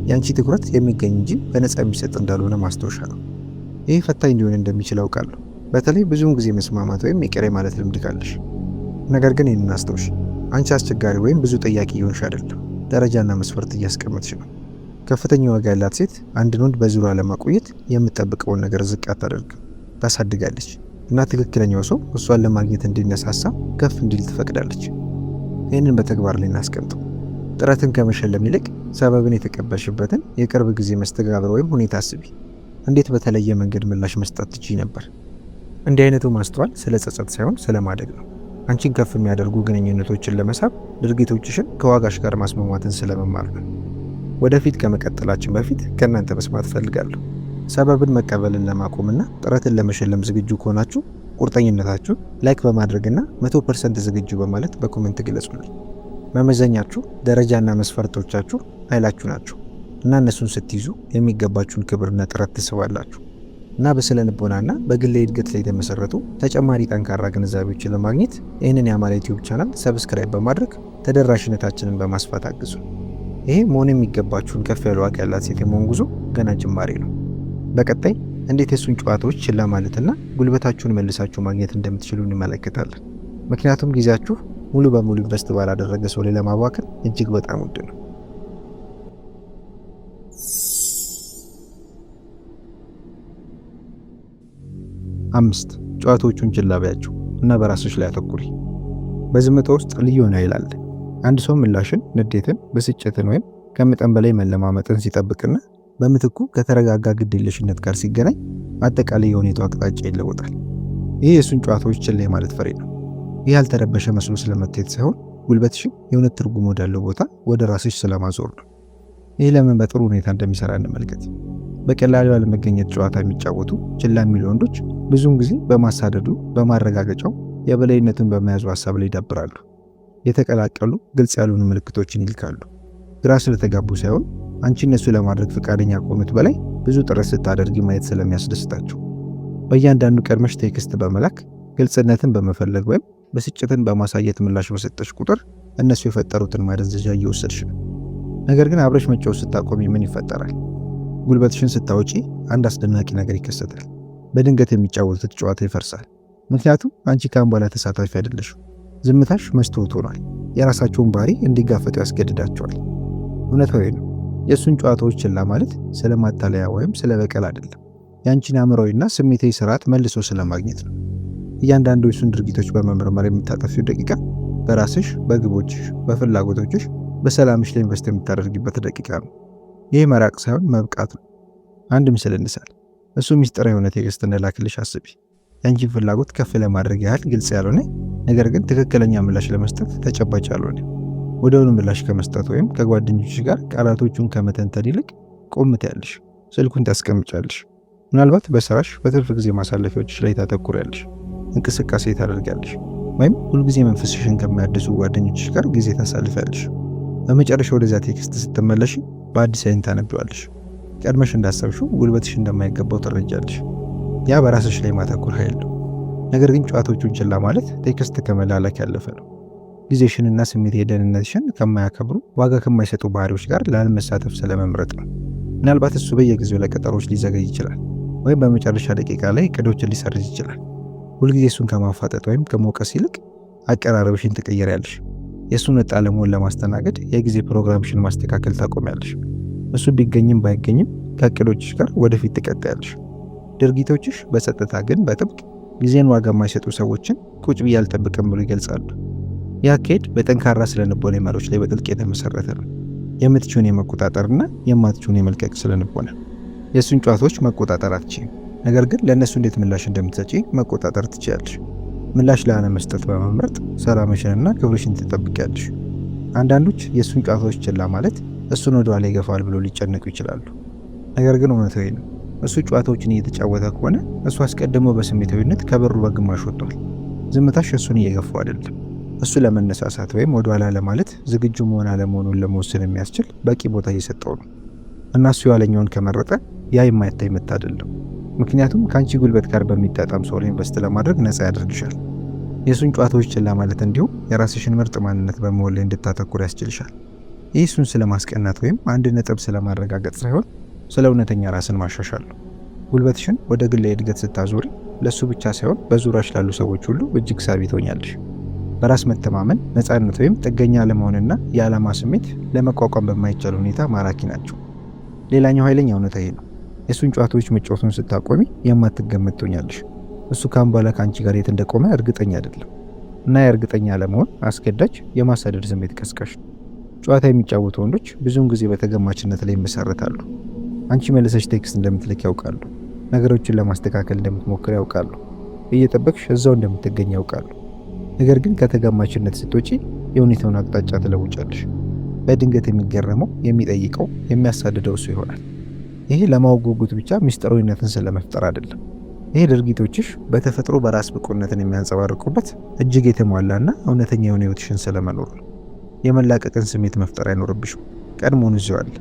የአንቺ ትኩረት የሚገኝ እንጂ በነፃ የሚሰጥ እንዳልሆነ ማስታወሻ ነው። ይህ ፈታኝ ሊሆን እንደሚችል አውቃለሁ፣ በተለይ ብዙውን ጊዜ መስማማት ወይም ይቅር ማለት ልምድ ካለሽ። ነገር ግን ይህንን አስታውሽ፣ አንቺ አስቸጋሪ ወይም ብዙ ጠያቂ እየሆንሽ አይደለም፣ ደረጃና መስፈርት እያስቀመጥሽ ነው። ከፍተኛ ዋጋ ያላት ሴት አንድን ወንድ በዙሪያዋ ለማቆየት የምትጠብቀውን ነገር ዝቅ አታደርግም፣ ታሳድጋለች እና ትክክለኛው ሰው እሷን ለማግኘት እንዲነሳሳ ከፍ እንዲል ትፈቅዳለች። ይህንን በተግባር ላይ እናስቀምጠው። ጥረትን ከመሸለም ይልቅ ሰበብን የተቀበልሽበትን የቅርብ ጊዜ መስተጋብር ወይም ሁኔታ አስቢ። እንዴት በተለየ መንገድ ምላሽ መስጠት ትችይ ነበር? እንዲህ አይነቱ ማስተዋል ስለ ጸጸት ሳይሆን ስለ ማደግ ነው። አንቺን ከፍ የሚያደርጉ ግንኙነቶችን ለመሳብ ድርጊቶችሽን ከዋጋሽ ጋር ማስማማትን ስለመማር ነው። ወደፊት ከመቀጠላችን በፊት ከእናንተ መስማት እፈልጋለሁ። ሰበብን መቀበልን ለማቆምና ጥረትን ለመሸለም ዝግጁ ከሆናችሁ ቁርጠኝነታችሁ ላይክ በማድረግና 100% ዝግጁ በማለት በኮሜንት ግለጹልኝ። መመዘኛችሁ፣ ደረጃና መስፈርቶቻችሁ ኃይላችሁ ናቸው እና እነሱን ስትይዙ የሚገባችሁን ክብርና ጥረት ትስባላችሁ እና በስነ ልቦናና በግል እድገት ላይ የተመሰረቱ ተጨማሪ ጠንካራ ግንዛቤዎችን ለማግኘት ይህንን የአማላ ዩቲዩብ ቻናል ሰብስክራይብ በማድረግ ተደራሽነታችንን በማስፋት አግዙ። ይሄ መሆን የሚገባችሁን ከፍ ያለ ዋጋ ያላት ሴት የመሆን ጉዞ ገና ጅማሬ ነው። በቀጣይ እንዴት የሱን ጨዋታዎች ችላ ማለትና ጉልበታችሁን መልሳችሁ ማግኘት እንደምትችሉ እንመለከታለን። ምክንያቱም ጊዜያችሁ ሙሉ በሙሉ ኢንቨስት ባላደረገ ሰው ላይ ለማባከን እጅግ በጣም ውድ ነው። 5 ጨዋታዎቹን ችላ በያቸው እና በራስሽ ላይ አተኩሪ። በዝምታ ውስጥ ልዩ የሆነ ኃይል አለ። አንድ ሰው ምላሽን፣ ንዴትን፣ ብስጭትን ወይም ከመጠን በላይ መለማመጥን ሲጠብቅና በምትኩ ከተረጋጋ ግዴለሽነት ጋር ሲገናኝ አጠቃላይ የሁኔታው አቅጣጫ ይለወጣል። ይህ የሱን ጨዋታዎች ችላ ማለት ፍሬ ነው። ይህ ያልተረበሸ መስሎ ስለመታየት ሳይሆን ጉልበትሽን የእውነት ትርጉም ወዳለው ቦታ ወደ ራስሽ ስለማዞር ነው። ይህ ለምን በጥሩ ሁኔታ እንደሚሰራ እንመልከት። በቀላሉ ያለመገኘት ጨዋታ የሚጫወቱ ችላ የሚሉ ወንዶች ብዙውን ጊዜ በማሳደዱ፣ በማረጋገጫው፣ የበላይነትን በመያዙ ሀሳብ ላይ ይዳብራሉ። የተቀላቀሉ ግልጽ ያልሆኑ ምልክቶችን ይልካሉ። ግራ ስለተጋቡ ሳይሆን አንቺ እነሱ ለማድረግ ፈቃደኛ ከሆኑት በላይ ብዙ ጥረት ስታደርጊ ማየት ስለሚያስደስታቸው። በእያንዳንዱ ቀድመሽ ቴክስት በመላክ ግልጽነትን በመፈለግ ወይም ብስጭትን በማሳየት ምላሽ በሰጠሽ ቁጥር እነሱ የፈጠሩትን ማደንዘዣ እየወሰድሽ ነው። ነገር ግን አብረሽ መጫወት ስታቆሚ ምን ይፈጠራል? ጉልበትሽን ስታወጪ አንድ አስደናቂ ነገር ይከሰታል። በድንገት የሚጫወቱት ጨዋታ ይፈርሳል። ምክንያቱም አንቺ ካሁን በኋላ ተሳታፊ አይደለሽም። ዝምታሽ መስታወት ሆኗል። የራሳቸውን ባህሪ እንዲጋፈጡ ያስገድዳቸዋል። እውነታዊ ነው። የእሱን ጨዋታዎች ችላ ማለት ስለ ማታለያ ወይም ስለ በቀል አይደለም። የአንቺን አእምሮዊና ስሜታዊ ስርዓት መልሶ ስለማግኘት ነው። እያንዳንዱ የሱን ድርጊቶች በመመርመር የምታጠፊው ደቂቃ በራስሽ፣ በግቦችሽ፣ በፍላጎቶችሽ፣ በሰላምሽ ላይ ኢንቨስት የምታደርጊበት ደቂቃ ነው። ይህ መራቅ ሳይሆን መብቃት ነው። አንድ ምስል እንሳል። እሱ ሚስጥር የሆነ ቴክስት እንደላክልሽ አስቢ። የአንቺን ፍላጎት ከፍ ለማድረግ ያህል ግልጽ ያልሆነ ነገር ግን ትክክለኛ ምላሽ ለመስጠት ተጨባጭ ያልሆነ። ወደውኑ ምላሽ ከመስጠት ወይም ከጓደኞችሽ ጋር ቃላቶቹን ከመተንተን ይልቅ ቆም ትያለሽ፣ ስልኩን ታስቀምጫለሽ። ምናልባት በስራሽ፣ በትርፍ ጊዜ ማሳለፊያዎችሽ ላይ ታተኩሪያለሽ፣ እንቅስቃሴ ታደርጊያለሽ፣ ወይም ሁልጊዜ መንፈስሽን ከሚያድሱ ጓደኞችሽ ጋር ጊዜ ታሳልፊያለሽ። በመጨረሻ ወደዚያ ቴክስት ስትመለሽ በአዲስ አይን ታነቢዋለሽ። ቀድመሽ እንዳሰብሽው ጉልበትሽ እንደማይገባው ትረጃለሽ። ያ በራስሽ ላይ ማተኮር ኃይል ነው። ነገር ግን ጨዋታዎቹን ችላ ማለት ቴክስት ከመላላክ ያለፈ ነው። ጊዜሽንና ስሜት የደህንነትሽን ከማያከብሩ ዋጋ ከማይሰጡ ባህሪዎች ጋር ላለመሳተፍ ስለመምረጥ ነው። ምናልባት እሱ በየጊዜው ለቀጠሮች ሊዘገይ ይችላል፣ ወይም በመጨረሻ ደቂቃ ላይ እቅዶችን ሊሰርዝ ይችላል። ሁልጊዜ እሱን ከማፋጠጥ ወይም ከመውቀስ ይልቅ አቀራረብሽን ትቀይሪያለሽ። የእሱን ወጥ አለመሆን ለማስተናገድ የጊዜ ፕሮግራምሽን ማስተካከል ታቆሚያለሽ። እሱ ቢገኝም ባይገኝም ከእቅዶችሽ ጋር ወደፊት ትቀጥያለሽ። ድርጊቶችሽ በጸጥታ ግን በጥብቅ ጊዜን ዋጋ የማይሰጡ ሰዎችን ቁጭ ብዬ አልጠብቅም ብሎ ይገልጻሉ። ይህ አካሄድ በጠንካራ ስነ-ልቦና መሪዎች ላይ በጥልቅ የተመሰረተ ነው። የምትችውን የመቆጣጠርና የማትችውን የመልቀቅ ስነ-ልቦና። የእሱን ጨዋታዎች መቆጣጠር አትችይም፣ ነገር ግን ለእነሱ እንዴት ምላሽ እንደምትሰጪ መቆጣጠር ትችያለሽ። ምላሽ ላለመስጠት በመምረጥ ሰላምሽንና ክብርሽን ትጠብቂያለሽ። አንዳንዶች የእሱን ጨዋታዎች ችላ ማለት እሱን ወደ ኋላ ይገፋል ብሎ ሊጨነቁ ይችላሉ። ነገር ግን እውነታዊ ነው። እሱ ጨዋታዎችን እየተጫወተ ከሆነ እሱ አስቀድሞ በስሜታዊነት ከበሩ በግማሽ ወጥቷል። ዝምታሽ እሱን እየገፋው አይደለም። እሱ ለመነሳሳት ወይም ወደ ኋላ ለማለት ዝግጁ መሆን አለመሆኑን ለመወሰን የሚያስችል በቂ ቦታ እየሰጠው ነው። እና እሱ የኋለኛውን ከመረጠ ያ የማይታይ ምት አይደለም። ምክንያቱም ከአንቺ ጉልበት ጋር በሚጣጣም ሰው ላይ ኢንቨስት ለማድረግ ነፃ ያደርግሻል። የእሱን ጨዋታዎች ችላ ማለት እንዲሁም የራስሽን ምርጥ ማንነት በመሆን ላይ እንድታተኩር ያስችልሻል። ይህ እሱን ስለማስቀናት ወይም አንድ ነጥብ ስለማረጋገጥ ሳይሆን ስለ እውነተኛ ራስን ማሻሻል ነው። ጉልበትሽን ወደ ግል እድገት ስታዞሪ ለሱ ብቻ ሳይሆን በዙሪያሽ ላሉ ሰዎች ሁሉ እጅግ ሳቢ ትሆኛለሽ። በራስ መተማመን፣ ነፃነት ወይም ጥገኛ ለመሆንና የዓላማ ስሜት ለመቋቋም በማይቻል ሁኔታ ማራኪ ናቸው። ሌላኛው ኃይለኛ እውነታ ይሄ ነው። የእሱን ጨዋታዎች መጫወቱን ስታቆሚ የማትገመት ትሆኛለሽ። እሱ ካሁን በኋላ ከአንቺ ጋር የት እንደቆመ እርግጠኛ አይደለም እና የእርግጠኛ ለመሆን አስገዳጅ የማሳደድ ስሜት ቀስቃሽ ነው። ጨዋታ የሚጫወቱ ወንዶች ብዙውን ጊዜ በተገማችነት ላይ ይመሰረታሉ። አንቺ መልሰሽ ቴክስት እንደምትልክ ያውቃሉ። ነገሮችን ለማስተካከል እንደምትሞክር ያውቃሉ። እየጠበቅሽ እዛው እንደምትገኝ ያውቃሉ። ነገር ግን ከተገማችነት ስትወጪ የሁኔታውን አቅጣጫ ትለውጫለሽ። በድንገት የሚገረመው፣ የሚጠይቀው፣ የሚያሳድደው እሱ ይሆናል። ይሄ ለማወቅ ጉጉት ብቻ ሚስጥራዊነትን ስለመፍጠር አይደለም። ይሄ ድርጊቶችሽ በተፈጥሮ በራስ ብቁነትን የሚያንጸባርቁበት እጅግ የተሟላና እውነተኛ የሆነ ህይወትሽን ስለመኖር ነው። የመላቀቅን ስሜት መፍጠር አይኖርብሽም። ቀድሞውን እዚያው አለ።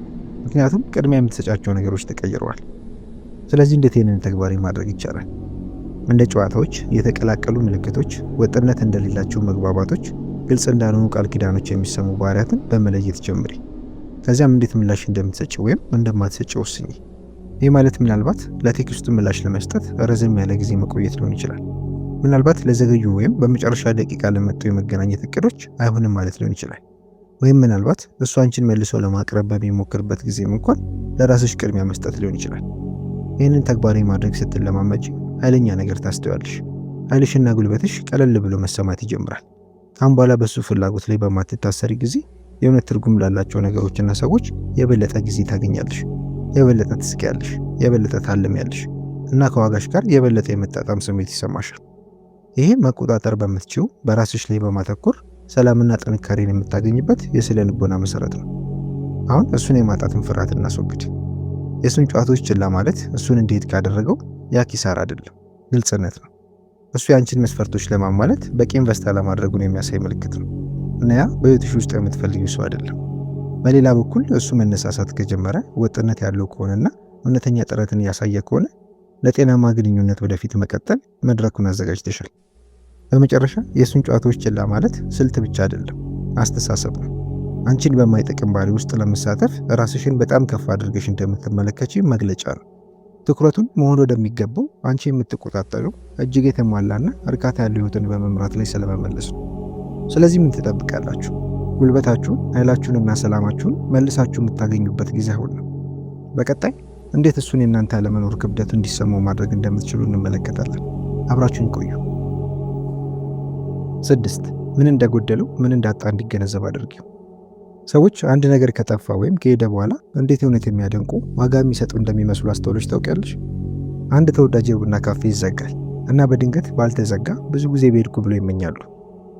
ምክንያቱም ቅድሚያ የምትሰጫቸው ነገሮች ተቀይረዋል። ስለዚህ እንዴት ይህንን ተግባራዊ ማድረግ ይቻላል? እንደ ጨዋታዎች፣ የተቀላቀሉ ምልክቶች፣ ወጥነት እንደሌላቸው መግባባቶች፣ ግልጽ እንዳልሆኑ ቃል ኪዳኖች የሚሰሙ ባህሪያትን በመለየት ጀምሪ። ከዚያም እንዴት ምላሽ እንደምትሰጪ ወይም እንደማትሰጪ ወስኚ። ይህ ማለት ምናልባት ለቴክስቱ ምላሽ ለመስጠት ረዘም ያለ ጊዜ መቆየት ሊሆን ይችላል። ምናልባት ለዘገዩ ወይም በመጨረሻ ደቂቃ ለመጡ የመገናኘት እቅዶች አይሆንም ማለት ሊሆን ይችላል። ወይም ምናልባት እሱ አንቺን መልሶ ለማቅረብ በሚሞክርበት ጊዜም እንኳን ለራስሽ ቅድሚያ መስጠት ሊሆን ይችላል። ይህንን ተግባራዊ ማድረግ ስትለማመጂ ኃይለኛ ነገር ታስተዋልሽ። ኃይልሽና ጉልበትሽ ቀለል ብሎ መሰማት ይጀምራል። ካሁን በኋላ በሱ ፍላጎት ላይ በማትታሰሪ ጊዜ የእውነት ትርጉም ላላቸው ነገሮችና ሰዎች የበለጠ ጊዜ ታገኛለሽ። የበለጠ ትስቂያለሽ፣ የበለጠ ታልሚያለሽ እና ከዋጋሽ ጋር የበለጠ የመጣጣም ስሜት ይሰማሻል። ይሄ መቆጣጠር በምትችው በራስሽ ላይ በማተኮር ሰላምና ጥንካሬን የምታገኝበት የስነ ልቦና መሰረት ነው። አሁን እሱን የማጣትን ፍርሃት እናስወግድ። የእሱን ጨዋታዎች ችላ ማለት እሱን እንዲሄድ ካደረገው ያ ኪሳራ አይደለም፣ ግልጽነት ነው። እሱ የአንቺን መስፈርቶች ለማሟላት በቂ ኢንቨስት ለማድረጉን የሚያሳይ ምልክት ነው እና ያ በህይወትሽ ውስጥ የምትፈልጊው ሰው አይደለም። በሌላ በኩል እሱ መነሳሳት ከጀመረ፣ ወጥነት ያለው ከሆነና እውነተኛ ጥረትን እያሳየ ከሆነ ለጤናማ ግንኙነት ወደፊት መቀጠል መድረኩን አዘጋጅተሻል። በመጨረሻ የእሱን ጨዋታዎች ችላ ማለት ስልት ብቻ አይደለም፣ አስተሳሰብ ነው። አንቺን በማይጠቅም ባህሪ ውስጥ ለመሳተፍ ራስሽን በጣም ከፍ አድርገሽ እንደምትመለከቺ መግለጫ ነው። ትኩረቱን መሆን ወደሚገባው አንቺ የምትቆጣጠሩ እጅግ የተሟላና እርካታ ያለው ህይወትን በመምራት ላይ ስለመመለስ ነው። ስለዚህ ምን ትጠብቃላችሁ? ጉልበታችሁን፣ ኃይላችሁንና ሰላማችሁን መልሳችሁ የምታገኙበት ጊዜ አሁን ነው። በቀጣይ እንዴት እሱን የእናንተ ያለመኖር ክብደት እንዲሰማው ማድረግ እንደምትችሉ እንመለከታለን። አብራችሁን ቆዩ። 6. ምን እንደጎደለው፣ ምን እንዳጣ እንዲገነዘብ አድርጊው። ሰዎች አንድ ነገር ከጠፋ ወይም ከሄደ በኋላ እንዴት እውነት የሚያደንቁ ዋጋ የሚሰጡ እንደሚመስሉ አስተውለሽ ታውቂያለሽ? አንድ ተወዳጅ የቡና ካፌ ይዘጋል እና በድንገት ባልተዘጋ ብዙ ጊዜ በሄድኩ ብሎ ይመኛሉ።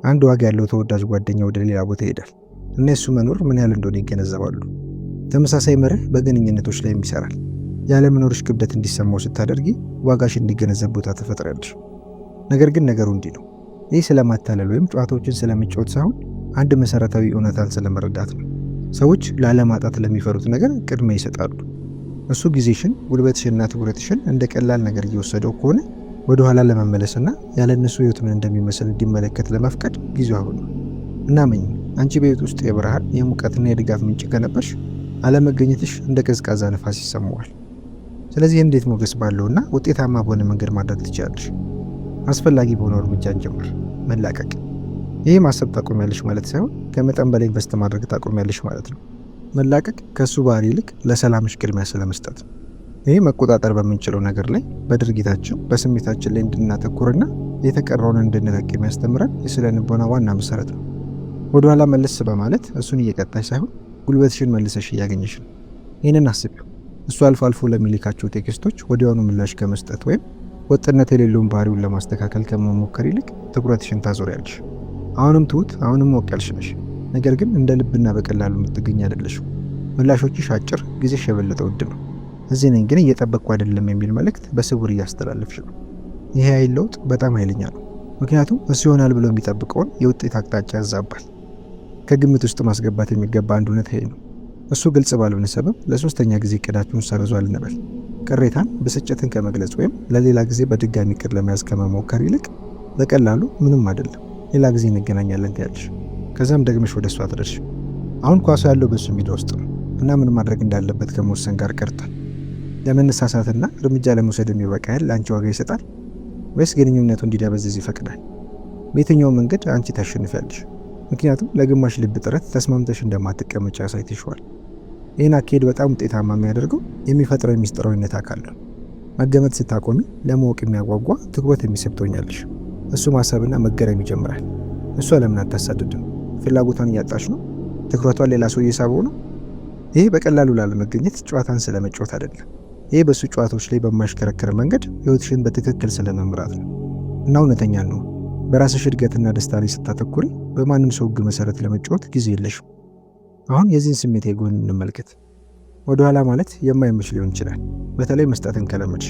አንድ ዋጋ ያለው ተወዳጅ ጓደኛ ወደ ሌላ ቦታ ይሄዳል እና የሱ መኖር ምን ያህል እንደሆነ ይገነዘባሉ። ተመሳሳይ መርህ በግንኙነቶች ላይ ይሰራል። ያለመኖርሽ ክብደት እንዲሰማው ስታደርጊ ዋጋሽ እንዲገነዘብ ቦታ ትፈጥራለሽ። ነገር ግን ነገሩ እንዲህ ነው። ይህ ስለማታለል ወይም ጨዋታዎችን ስለመጫወት ሳይሆን አንድ መሰረታዊ እውነታን ስለመረዳት ነው። ሰዎች ላለማጣት ለሚፈሩት ነገር ቅድሚያ ይሰጣሉ። እሱ ጊዜሽን፣ ጉልበትሽንና ትኩረትሽን እንደ ቀላል ነገር እየወሰደው ከሆነ ወደ ኋላ ለመመለስና ያለ እነሱ ህይወት ምን እንደሚመስል እንዲመለከት ለመፍቀድ ጊዜው አሁን ነው። እናመኝ፣ አንቺ በህይወት ውስጥ የብርሃን የሙቀትና የድጋፍ ምንጭ ከነበርሽ አለመገኘትሽ እንደ ቀዝቃዛ ነፋስ ይሰማዋል። ስለዚህ እንዴት ሞገስ ባለውና ውጤታማ በሆነ መንገድ ማድረግ ትችላለሽ? አስፈላጊ በሆነው እርምጃ እንጀምር። መላቀቅ። ይህ ማሰብ ታቆሚያለሽ ማለት ሳይሆን ከመጠን በላይ ኢንቨስት ማድረግ ታቆሚያለሽ ማለት ነው። መላቀቅ ከእሱ ባህሪ ይልቅ ለሰላምሽ ቅድሚያ ስለመስጠት ነው። ይህ መቆጣጠር በምንችለው ነገር ላይ፣ በድርጊታችን፣ በስሜታችን ላይ እንድናተኩርና የተቀረውን እንድንለቅ የሚያስተምረን የስነ ልቦና ዋና መሰረት ነው። ወደኋላ መለስ በማለት እሱን እየቀጣሽ ሳይሆን ጉልበትሽን መልሰሽ እያገኘሽ ነው። ይህንን አስቢው። እሱ አልፎ አልፎ ለሚልካቸው ቴክስቶች ወዲያውኑ ምላሽ ከመስጠት ወይም ወጥነት የሌለውን ባህሪውን ለማስተካከል ከመሞከር ይልቅ ትኩረትሽን ታዞሪያለሽ። አሁንም ትሁት፣ አሁንም ሞቅ ያልሽ ነሽ። ነገር ግን እንደ ልብና በቀላሉ የምትገኝ አይደለሽም። ምላሾችሽ አጭር፣ ጊዜሽ የበለጠ ውድ ነው። እዚህ ነኝ ግን እየጠበቅኩ አይደለም የሚል መልእክት በስውር እያስተላለፍሽ ነው። ይሄ ኃይል ለውጥ በጣም ኃይለኛ ነው። ምክንያቱም እሱ ይሆናል ብሎ የሚጠብቀውን የውጤት አቅጣጫ ያዛባል። ከግምት ውስጥ ማስገባት የሚገባ አንድ እውነት ይሄ ነው። እሱ ግልጽ ባልሆነ ሰበብ ለሶስተኛ ጊዜ እቅዳችሁን ሰርዟል እንበል። ቅሬታን፣ ብስጭትን ከመግለጽ ወይም ለሌላ ጊዜ በድጋሚ እቅድ ለመያዝ ከመሞከር ይልቅ በቀላሉ ምንም አይደለም፣ ሌላ ጊዜ እንገናኛለን ትያለሽ። ከዛም ደግመሽ ወደ እሱ አትደርሽ። አሁን ኳሱ ያለው በሱ ሜዳ ውስጥ ነው እና ምን ማድረግ እንዳለበት ከመወሰን ጋር ቀርቷል። ለመነሳሳትና እርምጃ ለመውሰድ የሚበቃ ያህል ለአንቺ ዋጋ ይሰጣል ወይስ ግንኙነቱ እንዲደበዝዝ ይፈቅዳል? በየትኛው መንገድ አንቺ ታሸንፊያለሽ? ምክንያቱም ለግማሽ ልብ ጥረት ተስማምተሽ እንደማትቀመጭ አሳይተሽዋል። ይህን አካሄድ በጣም ውጤታማ የሚያደርገው የሚፈጥረው የሚስጥራዊነት አካል ነው። መገመት ስታቆሚ ለማወቅ የሚያጓጓ ትኩረት የሚስብ ትሆኛለሽ። እሱ ማሰብና መገረም ይጀምራል። እሷ ለምን አታሳድድም? ፍላጎቷን እያጣች ነው? ትኩረቷን ሌላ ሰው እየሳበው ነው? ይሄ በቀላሉ ላለመገኘት ጨዋታን ስለመጫወት አይደለም። ይሄ በሱ ጨዋታዎች ላይ በማሽከረከር መንገድ ህይወትሽን በትክክል ስለመምራት ነው። እና እውነተኛ ነው። በራስሽ እድገትና ደስታ ላይ ስታተኩሪ በማንም ሰው ህግ መሰረት ለመጫወት ጊዜ የለሽም። አሁን የዚህን ስሜት የጎን እንመልከት። ወደኋላ ማለት የማይመች ሊሆን ይችላል፣ በተለይ መስጠትን ከለመድሽ።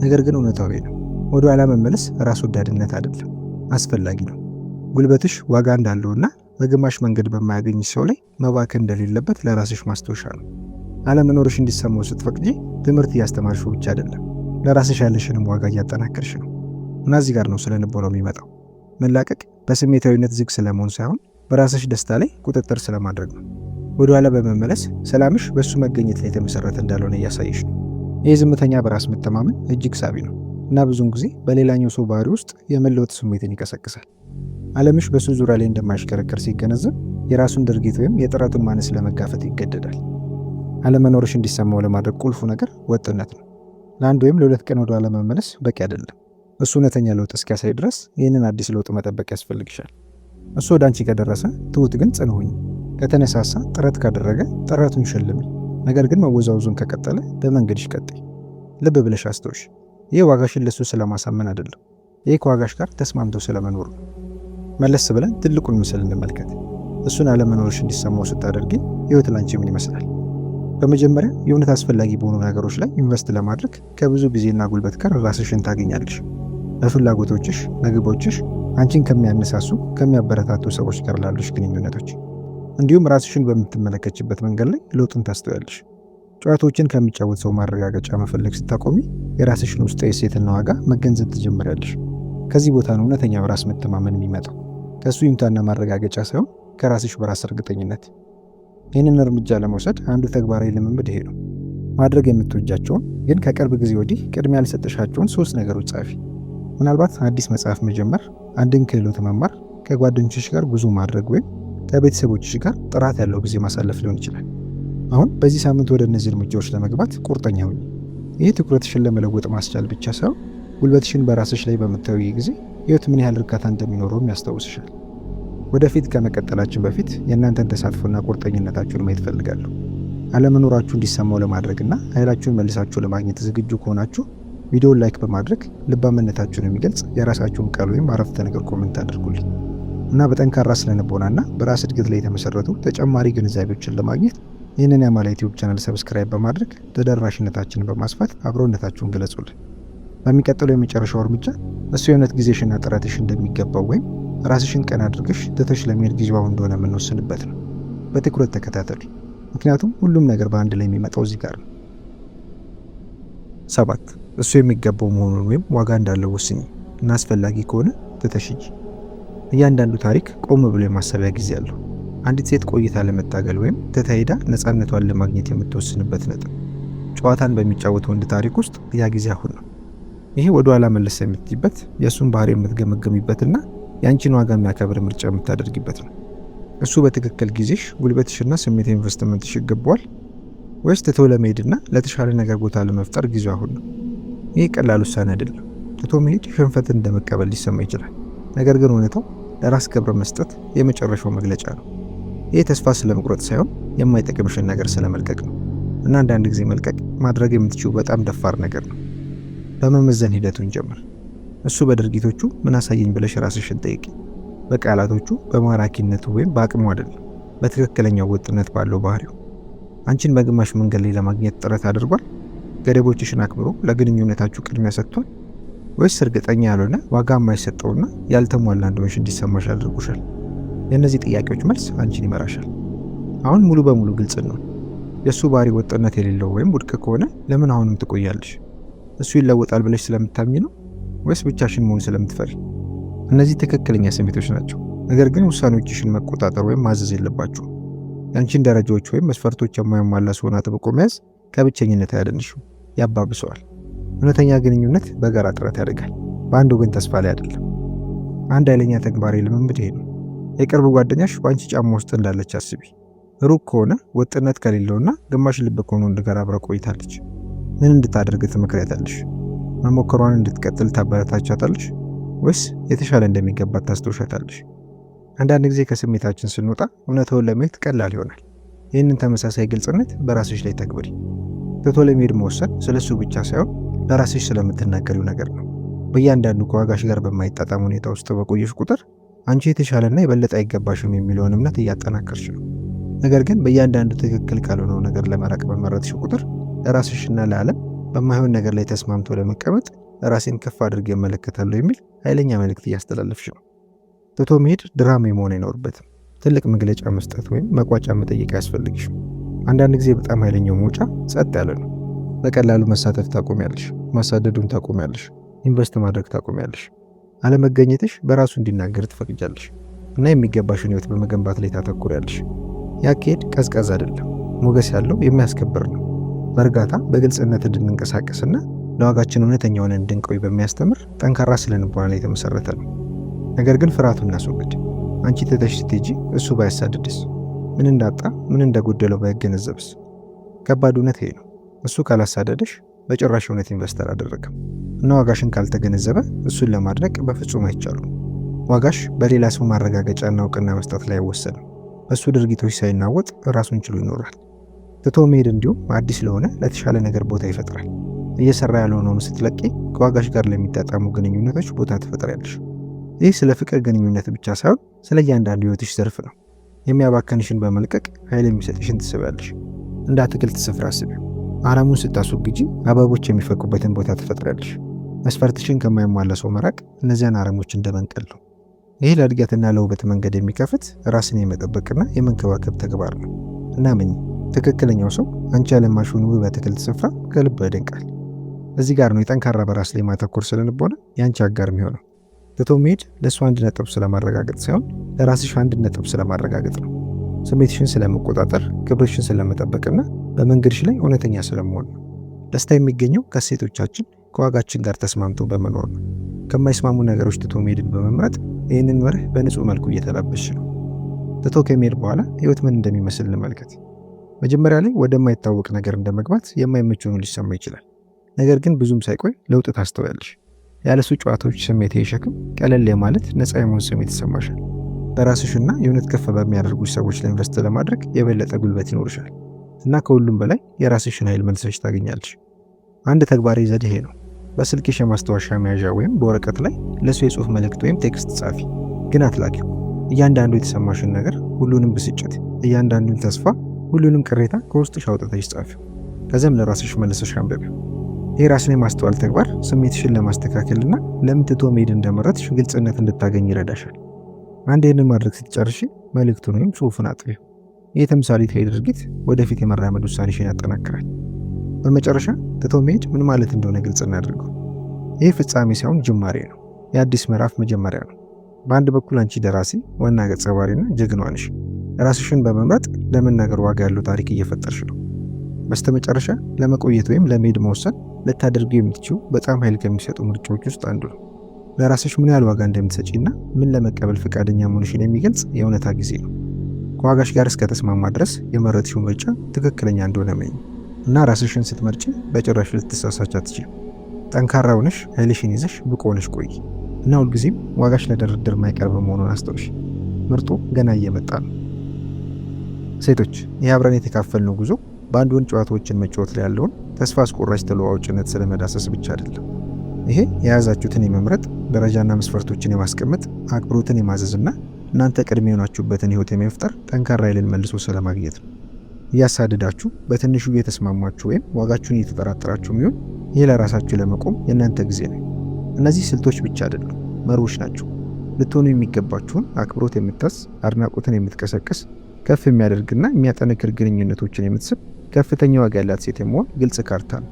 ነገር ግን እውነታዊ ነው። ወደኋላ መመለስ ራስ ወዳድነት አይደለም፣ አስፈላጊ ነው። ጉልበትሽ ዋጋ እንዳለውና በግማሽ መንገድ በማያገኝ ሰው ላይ መባከን እንደሌለበት ለራስሽ ማስታወሻ ነው። አለመኖርሽ እንዲሰማው ስትፈቅጂ ትምህርት እያስተማርሽው ብቻ አይደለም፣ ለራስሽ ያለሽንም ዋጋ እያጠናከርሽ ነው። እና እዚህ ጋር ነው ስለ ልቦናው የሚመጣው። መላቀቅ በስሜታዊነት ዝግ ስለመሆን ሳይሆን በራስሽ ደስታ ላይ ቁጥጥር ስለማድረግ ነው። ወደኋላ በመመለስ ሰላምሽ በእሱ መገኘት ላይ የተመሰረተ እንዳልሆነ እያሳየሽ ነው። ይህ ዝምተኛ በራስ መተማመን እጅግ ሳቢ ነው እና ብዙውን ጊዜ በሌላኛው ሰው ባህሪ ውስጥ የመለወጥ ስሜትን ይቀሰቅሳል። ዓለምሽ በሱ ዙሪያ ላይ እንደማይሽከረከር ሲገነዘብ የራሱን ድርጊት ወይም የጥረቱን ማነስ ለመጋፈጥ ይገደዳል። አለመኖርሽ እንዲሰማው ለማድረግ ቁልፉ ነገር ወጥነት ነው። ለአንድ ወይም ለሁለት ቀን ወደኋላ መመለስ በቂ አይደለም። እሱ እውነተኛ ለውጥ እስኪያሳይ ድረስ ይህንን አዲስ ለውጥ መጠበቅ ያስፈልግሻል። እሱ ወደ አንቺ ከደረሰ ትሁት ግን ጽኑ ሁኚ። ከተነሳሳ ጥረት ካደረገ ጥረቱን ሸልሚ። ነገር ግን መወዛወዙን ከቀጠለ በመንገድሽ ቀጥይ። ልብ ብለሽ አስተውሽ። ይህ ዋጋሽን ለሱ ስለማሳመን አይደለም። ይህ ከዋጋሽ ጋር ተስማምተው ስለመኖር ነው። መለስ ብለን ትልቁን ምስል እንመልከት። እሱን አለመኖርሽ እንዲሰማው ስታደርጊ ህይወት ላንቺ ምን ይመስላል? በመጀመሪያ የእውነት አስፈላጊ በሆኑ ነገሮች ላይ ኢንቨስት ለማድረግ ከብዙ ጊዜና ጉልበት ጋር ራስሽን ታገኛለሽ። በፍላጎቶችሽ፣ ለግቦችሽ፣ አንቺን ከሚያነሳሱ ከሚያበረታቱ ሰዎች ጋር ላሉሽ ግንኙነቶች፣ እንዲሁም ራስሽን በምትመለከችበት መንገድ ላይ ለውጥን ታስተውያለሽ። ጨዋታዎችን ከሚጫወት ሰው ማረጋገጫ መፈለግ ስታቆሚ የራስሽን ውስጣዊ እሴትና ዋጋ መገንዘብ ትጀምሪያለሽ። ከዚህ ቦታ ነው እውነተኛ በራስ መተማመን የሚመጣው፣ ከእሱ ይምታና ማረጋገጫ ሳይሆን ከራስሽ በራስ እርግጠኝነት። ይህንን እርምጃ ለመውሰድ አንዱ ተግባራዊ ልምምድ ይሄ ነው። ማድረግ የምትወጃቸውን ግን ከቅርብ ጊዜ ወዲህ ቅድሚያ ያልሰጠሻቸውን 3 ነገሮች ጻፊ። ምናልባት አዲስ መጽሐፍ መጀመር፣ አንድን ክህሎት መማር፣ ከጓደኞችሽ ጋር ጉዞ ማድረግ ወይም ከቤተሰቦችሽ ጋር ጥራት ያለው ጊዜ ማሳለፍ ሊሆን ይችላል። አሁን በዚህ ሳምንት ወደ እነዚህ እርምጃዎች ለመግባት ቁርጠኛ ሁኚ። ይህ ትኩረትሽን ለመለወጥ ማስቻል ብቻ ሳይሆን ጉልበትሽን በራስሽ ላይ በምታዩ ጊዜ ህይወት ምን ያህል እርካታ እንደሚኖረውም ያስታውስሻል። ወደፊት ከመቀጠላችን በፊት የእናንተን ተሳትፎና ቁርጠኝነታችሁን ማየት እፈልጋለሁ። አለመኖራችሁ እንዲሰማው ለማድረግና ኃይላችሁን መልሳችሁ ለማግኘት ዝግጁ ከሆናችሁ ቪዲዮውን ላይክ በማድረግ ልባምነታችሁን የሚገልጽ የራሳችሁን ቃል ወይም አረፍተ ነገር ኮሜንት አድርጉልኝ እና በጠንካራ ስነልቦናና በራስ እድገት ላይ የተመሰረቱ ተጨማሪ ግንዛቤዎችን ለማግኘት ይህንን የአማላ ዩቲዩብ ቻናል ሰብስክራይብ በማድረግ ተደራሽነታችንን በማስፋት አብሮነታችሁን ገለጹልን። በሚቀጥለው የመጨረሻው እርምጃ እሱ የእውነት ጊዜሽና ጥረትሽ እንደሚገባው ወይም ራስሽን ቀን አድርገሽ ትተሽ ለመሄድ ጊዜው እንደሆነ የምንወስንበት ነው። በትኩረት ተከታተሉ፣ ምክንያቱም ሁሉም ነገር በአንድ ላይ የሚመጣው እዚህ ጋር ነው። 7 እሱ የሚገባው መሆኑን ወይም ዋጋ እንዳለው ወስኚ እና አስፈላጊ ከሆነ ትተሽ ሂጂ። እያንዳንዱ ታሪክ ቆም ብሎ የማሰቢያ ጊዜ አለው። አንዲት ሴት ቆይታ ለመታገል ወይም ተታይዳ ነፃነቷን ለማግኘት የምትወስንበት ነጥብ። ጨዋታን በሚጫወት ወንድ ታሪክ ውስጥ ያ ጊዜ አሁን ነው። ይሄ ወደ ኋላ መለስ የምትይበት፣ የእሱን ባህሪ የምትገመገሚበትና የአንቺን ዋጋ የሚያከብር ምርጫ የምታደርጊበት ነው። እሱ በትክክል ጊዜሽ፣ ጉልበትሽና ስሜት ኢንቨስትመንትሽ ይገባዋል ወይስ ትቶ ለመሄድና ለተሻለ ነገር ቦታ ለመፍጠር ጊዜው አሁን ነው? ይህ ቀላል ውሳኔ አይደለም። ትቶ መሄድ ሽንፈትን እንደመቀበል ሊሰማ ይችላል። ነገር ግን እውነታው ለራስ ክብር መስጠት የመጨረሻው መግለጫ ነው። ይህ ተስፋ ስለመቁረጥ ሳይሆን የማይጠቅምሽን ነገር ስለመልቀቅ ነው። እና አንዳንድ ጊዜ መልቀቅ ማድረግ የምትችው በጣም ደፋር ነገር ነው። በመመዘን ሂደቱን ጀምር። እሱ በድርጊቶቹ ምን አሳየኝ ብለሽ ራስሽን ጠይቂ። በቃላቶቹ፣ በማራኪነቱ ወይም በአቅሙ አይደለም፣ በትክክለኛው ወጥነት ባለው ባህሪው። አንቺን በግማሽ መንገድ ላይ ለማግኘት ጥረት አድርጓል? ገደቦችሽን አክብሮ ለግንኙነታችሁ ቅድሚያ ሰጥቷል? ወይስ እርግጠኛ ያልሆነ ዋጋ የማይሰጠውና ያልተሟላ እንደሆንሽ እንዲሰማሽ አድርጎሻል? የእነዚህ ጥያቄዎች መልስ አንቺን ይመራሻል። አሁን ሙሉ በሙሉ ግልጽ ነው። የእሱ ባህሪ ወጥነት የሌለው ወይም ውድቅ ከሆነ ለምን አሁንም ትቆያለሽ? እሱ ይለወጣል ብለሽ ስለምታምኚ ነው ወይስ ብቻሽን መሆን ስለምትፈሪ? እነዚህ ትክክለኛ ስሜቶች ናቸው። ነገር ግን ውሳኔዎችሽን መቆጣጠር ወይም ማዘዝ የለባችሁ። የአንቺን ደረጃዎች ወይም መስፈርቶች የማያሟላ ሲሆን አጥብቆ መያዝ ከብቸኝነት አያድንሽም፣ ያባብሰዋል። እውነተኛ ግንኙነት በጋራ ጥረት ያደርጋል፣ በአንድ ወገን ተስፋ ላይ አይደለም። አንድ ኃይለኛ ተግባራዊ ልምምድ ይሄ ነው። የቅርብ ጓደኛሽ በአንቺ ጫማ ውስጥ እንዳለች አስቢ። ሩቅ ከሆነ ወጥነት ከሌለውና ግማሽ ልብ ከሆነ ወንድ ጋር አብራ ቆይታለች። ምን እንድታደርግ ትመክሪያታለሽ? መሞከሯን እንድትቀጥል ታበረታቻታለሽ? ወይስ የተሻለ እንደሚገባት ታስታውሻታለሽ? አንዳንድ ጊዜ ከስሜታችን ስንወጣ እውነታውን ለማየት ቀላል ይሆናል። ይህንን ተመሳሳይ ግልጽነት በራስሽ ላይ ተግብሪ። ትቶ ለመሄድ መወሰን ስለሱ ብቻ ሳይሆን ለራስሽ ስለምትናገሪው ነገር ነው። በእያንዳንዱ ከዋጋሽ ጋር በማይጣጣም ሁኔታ ውስጥ በቆየሽ ቁጥር አንቺ የተሻለና የበለጠ አይገባሽም የሚለውን እምነት እያጠናከርሽ ነው። ነገር ግን በእያንዳንዱ ትክክል ካልሆነው ነገር ለመራቅ በመረጥሽ ቁጥር ለራስሽና ለዓለም በማይሆን ነገር ላይ ተስማምቶ ለመቀመጥ ራሴን ከፍ አድርጌ እመለከታለሁ የሚል ኃይለኛ መልእክት እያስተላለፍሽ ነው። ትቶ መሄድ ድራማ መሆን አይኖርበትም። ትልቅ መግለጫ መስጠት ወይም መቋጫ መጠየቅ አያስፈልግሽም። አንዳንድ ጊዜ በጣም ኃይለኛው መውጫ ጸጥ ያለ ነው። በቀላሉ መሳተፍ ታቆሚያለሽ፣ ማሳደዱን ታቆሚያለሽ፣ ኢንቨስት ማድረግ ታቆሚያለሽ። አለመገኘትሽ በራሱ እንዲናገር ትፈቅጃለሽ እና የሚገባሽን ህይወት በመገንባት ላይ ታተኩሪያለሽ። ያካሄድ ቀዝቀዝ አይደለም፣ ሞገስ ያለው የሚያስከብር ነው። በእርጋታ በግልጽነት እንድንንቀሳቀስና ለዋጋችን እውነተኛውን እንድንቆይ በሚያስተምር ጠንካራ ስነ-ልቦና ላይ የተመሰረተ ነው። ነገር ግን ፍርሃቱን እናስወግድ። አንቺ ትተሽ ስትሄጂ እሱ ባያሳድድስ? ምን እንዳጣ ምን እንደጎደለው ባይገነዘብስ? ከባድ እውነት ይሄ ነው። እሱ ካላሳደደሽ በጭራሽ እውነት ኢንቨስተር አደረገም እና ዋጋሽን ካልተገነዘበ እሱን ለማድረግ በፍጹም አይቻሉም። ዋጋሽ በሌላ ሰው ማረጋገጫና እውቅና መስጠት ላይ አይወሰንም። እሱ ድርጊቶች ሳይናወጥ ራሱን ችሎ ይኖራል። ትቶ መሄድ እንዲሁም አዲስ ለሆነ ለተሻለ ነገር ቦታ ይፈጥራል። እየሰራ ያልሆነውን ስትለቂ ከዋጋሽ ጋር ለሚጣጣሙ ግንኙነቶች ቦታ ትፈጥሪያለሽ። ይህ ስለ ፍቅር ግንኙነት ብቻ ሳይሆን ስለ እያንዳንዱ ህይወትሽ ዘርፍ ነው። የሚያባከንሽን በመልቀቅ ኃይል የሚሰጥሽን ትስቢያለሽ። እንደ አትክልት ስፍራ አስቢው። አረሙን ስታስወግጂ አበቦች የሚፈኩበትን ቦታ ትፈጥሪያለሽ። መስፈርትሽን ከማይሟላ ሰው መራቅ እነዚያን አረሞች እንደመንቀል ነው። ይህ ለእድገትና ለውበት መንገድ የሚከፍት ራስን የመጠበቅና የመንከባከብ ተግባር ነው። እና ምን ትክክለኛው ሰው አንቺ ያለማሽውን ውብ አትክልት ስፍራ ከልብ ያደንቃል። እዚህ ጋር ነው የጠንካራ በራስ ላይ ማተኮር ስለነበረ የአንቺ አጋር የሚሆነው። ትቶ መሄድ ለእሱ አንድ ነጥብ ስለማረጋገጥ ሳይሆን ለራስሽ አንድ ነጥብ ስለማረጋገጥ ነው። ስሜትሽን ስለመቆጣጠር፣ ክብርሽን ስለመጠበቅና በመንገድሽ ላይ እውነተኛ ስለመሆን ነው። ደስታ የሚገኘው ከሴቶቻችን ከዋጋችን ጋር ተስማምቶ በመኖር ነው። ከማይስማሙ ነገሮች ትቶ መሄድን በመምረጥ ይህንን መርህ በንጹህ መልኩ እየተላበስሽ ነው። ትቶ ከመሄድ በኋላ ህይወት ምን እንደሚመስል እንመልከት። መጀመሪያ ላይ ወደማይታወቅ ነገር እንደመግባት የማይመች ሆኖ ሊሰማ ይችላል። ነገር ግን ብዙም ሳይቆይ ለውጥ ታስተውያለሽ። ያለሱ ጨዋታዎች ስሜት የሸክም ቀለል ማለት ነፃ የመሆን ስሜት ይሰማሻል። በራስሽና የእውነት ከፍ በሚያደርጉሽ ሰዎች ላይ ኢንቨስት ለማድረግ የበለጠ ጉልበት ይኖርሻል እና ከሁሉም በላይ የራስሽን ኃይል መልሰሽ ታገኛለሽ። አንድ ተግባራዊ ዘዴ ይሄ ነው። በስልክሽ የማስታወሻ መያዣ ወይም በወረቀት ላይ ለሱ የጽሁፍ መልእክት ወይም ቴክስት ጻፊ፣ ግን አትላኪው። እያንዳንዱ የተሰማሽን ነገር፣ ሁሉንም ብስጭት፣ እያንዳንዱን ተስፋ፣ ሁሉንም ቅሬታ ከውስጥሽ አውጥተሽ ጻፊው። ከዚያም ለራስሽ መልሰሽ አንብቢው። ይህ ራስን የማስተዋል ተግባር ስሜትሽን ለማስተካከልና ለምን ትቶ መሄድ እንደመረጥሽ ግልጽነት እንድታገኝ ይረዳሻል። አንድ ይህንን ማድረግ ስትጨርሺ መልእክቱን ወይም ጽሁፉን አጥፊው። ይህ ተምሳሌታዊ ድርጊት ወደፊት የመራመድ ውሳኔሽን ያጠናክራል። በመጨረሻ ትቶ መሄድ ምን ማለት እንደሆነ ግልጽ እናድርገው። ይህ ፍጻሜ ሳይሆን ጅማሬ ነው። የአዲስ ምዕራፍ መጀመሪያ ነው። በአንድ በኩል አንቺ ደራሲ፣ ዋና ገጸ ባህሪና ጀግኗ ነሽ። ራስሽን በመምረጥ ለመናገር ዋጋ ያለው ታሪክ እየፈጠርሽ ነው። በስተመጨረሻ ለመቆየት ወይም ለመሄድ መወሰን ልታደርጉ የምትችው በጣም ኃይል ከሚሰጡ ምርጫዎች ውስጥ አንዱ ነው። ለራስሽ ምን ያህል ዋጋ እንደምትሰጪና ምን ለመቀበል ፈቃደኛ መሆንሽን የሚገልጽ የእውነታ ጊዜ ነው። ከዋጋሽ ጋር እስከተስማማ ድረስ የመረጥሽው ምርጫ ትክክለኛ እንደሆነ መኝ እና ራስሽን ስትመርጪ በጭራሽ ልትሳሳች አትችይም። ጠንካራ ሆነሽ ኃይልሽን ይዘሽ ብቁ ሆነሽ ቆይ እና ሁልጊዜም ዋጋሽ ለድርድር የማይቀርብ መሆኑን አስተውሽ። ምርጡ ገና እየመጣ ነው። ሴቶች፣ ይህ አብረን የተካፈልነው ጉዞ በአንድ ወንድ ጨዋታዎችን መጫወት ላይ ያለውን ተስፋ አስቆራጭ ተለዋዋጭነት ስለመዳሰስ ብቻ አይደለም። ይሄ የያዛችሁትን የመምረጥ ደረጃና መስፈርቶችን የማስቀመጥ አክብሮትን የማዘዝና እናንተ ቅድሜ የሆናችሁበትን ህይወት የመፍጠር ጠንካራ ኃይልን መልሶ ስለማግኘት ነው። እያሳደዳችሁ በትንሹ እየተስማማችሁ ወይም ዋጋችሁን እየተጠራጠራችሁ የሚሆን ይህ ለራሳችሁ ለመቆም የእናንተ ጊዜ ነው። እነዚህ ስልቶች ብቻ አይደሉም፣ መርሆች ናቸው። ልትሆኑ የሚገባችሁን አክብሮት የምታስ አድናቆትን የምትቀሰቅስ ከፍ የሚያደርግና የሚያጠነክር ግንኙነቶችን የምትስብ ከፍተኛ ዋጋ ያላት ሴት የመሆን ግልጽ ካርታ ነው።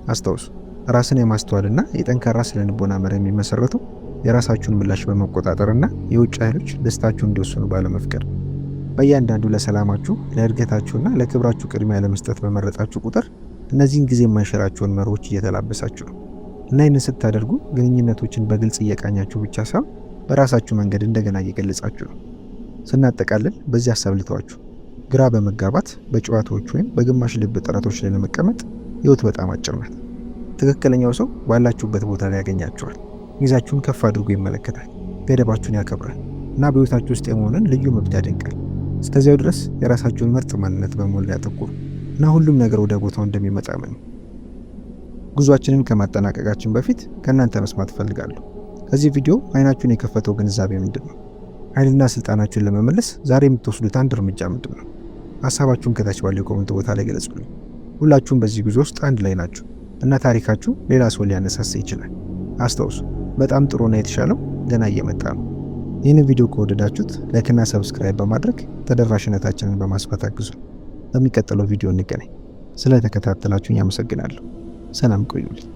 አስታውሱ፣ ራስን የማስተዋልና የጠንካራ ስነ-ልቦና መርህ የሚመሰረተው የራሳችሁን ምላሽ በመቆጣጠርና የውጭ ኃይሎች ደስታችሁን እንዲወስኑ ባለመፍቀድ። በእያንዳንዱ ለሰላማችሁ፣ ለእድገታችሁና ለክብራችሁ ቅድሚያ ለመስጠት በመረጣችሁ ቁጥር እነዚህን ጊዜ የማይሽራቸውን መርሆች እየተላበሳችሁ ነው እና ይህንን ስታደርጉ ግንኙነቶችን በግልጽ እየቃኛችሁ ብቻ ሳይሆን በራሳችሁ መንገድ እንደገና እየገለጻችሁ ነው። ስናጠቃልል በዚህ ሀሳብ ልተዋችሁ። ግራ በመጋባት በጨዋታዎች ወይም በግማሽ ልብ ጥረቶች ላይ ለመቀመጥ ህይወት በጣም አጭር ናት። ትክክለኛው ሰው ባላችሁበት ቦታ ላይ ያገኛችኋል። ሚዛችሁን ከፍ አድርጎ ይመለከታል፣ ገደባችሁን ያከብራል እና በህይወታችሁ ውስጥ የመሆንን ልዩ መብት ያደንቃል። እስከዚያው ድረስ የራሳችሁን ምርጥ ማንነት በመሆን ላይ ያተኩሩ እና ሁሉም ነገር ወደ ቦታው እንደሚመጣ እመኑ። ጉዟችንን ከማጠናቀቃችን በፊት ከእናንተ መስማት እፈልጋለሁ። ከዚህ ቪዲዮ አይናችሁን የከፈተው ግንዛቤ ምንድን ነው? ኃይልና ስልጣናችሁን ለመመለስ ዛሬ የምትወስዱት አንድ እርምጃ ምንድን ነው? ሀሳባችሁን ከታች ባለው የኮሜንት ቦታ ላይ ገለጹልኝ። ሁላችሁም በዚህ ጉዞ ውስጥ አንድ ላይ ናችሁ እና ታሪካችሁ ሌላ ሰው ሊያነሳሳ ይችላል። አስታውሱ፣ በጣም ጥሩና የተሻለው ገና እየመጣ ነው። ይህንን ቪዲዮ ከወደዳችሁት ላይክና ሰብስክራይብ በማድረግ ተደራሽነታችንን በማስፋት አግዙ። በሚቀጥለው ቪዲዮ እንገናኝ። ስለተከታተላችሁኝ አመሰግናለሁ። ሰላም ቆዩልኝ።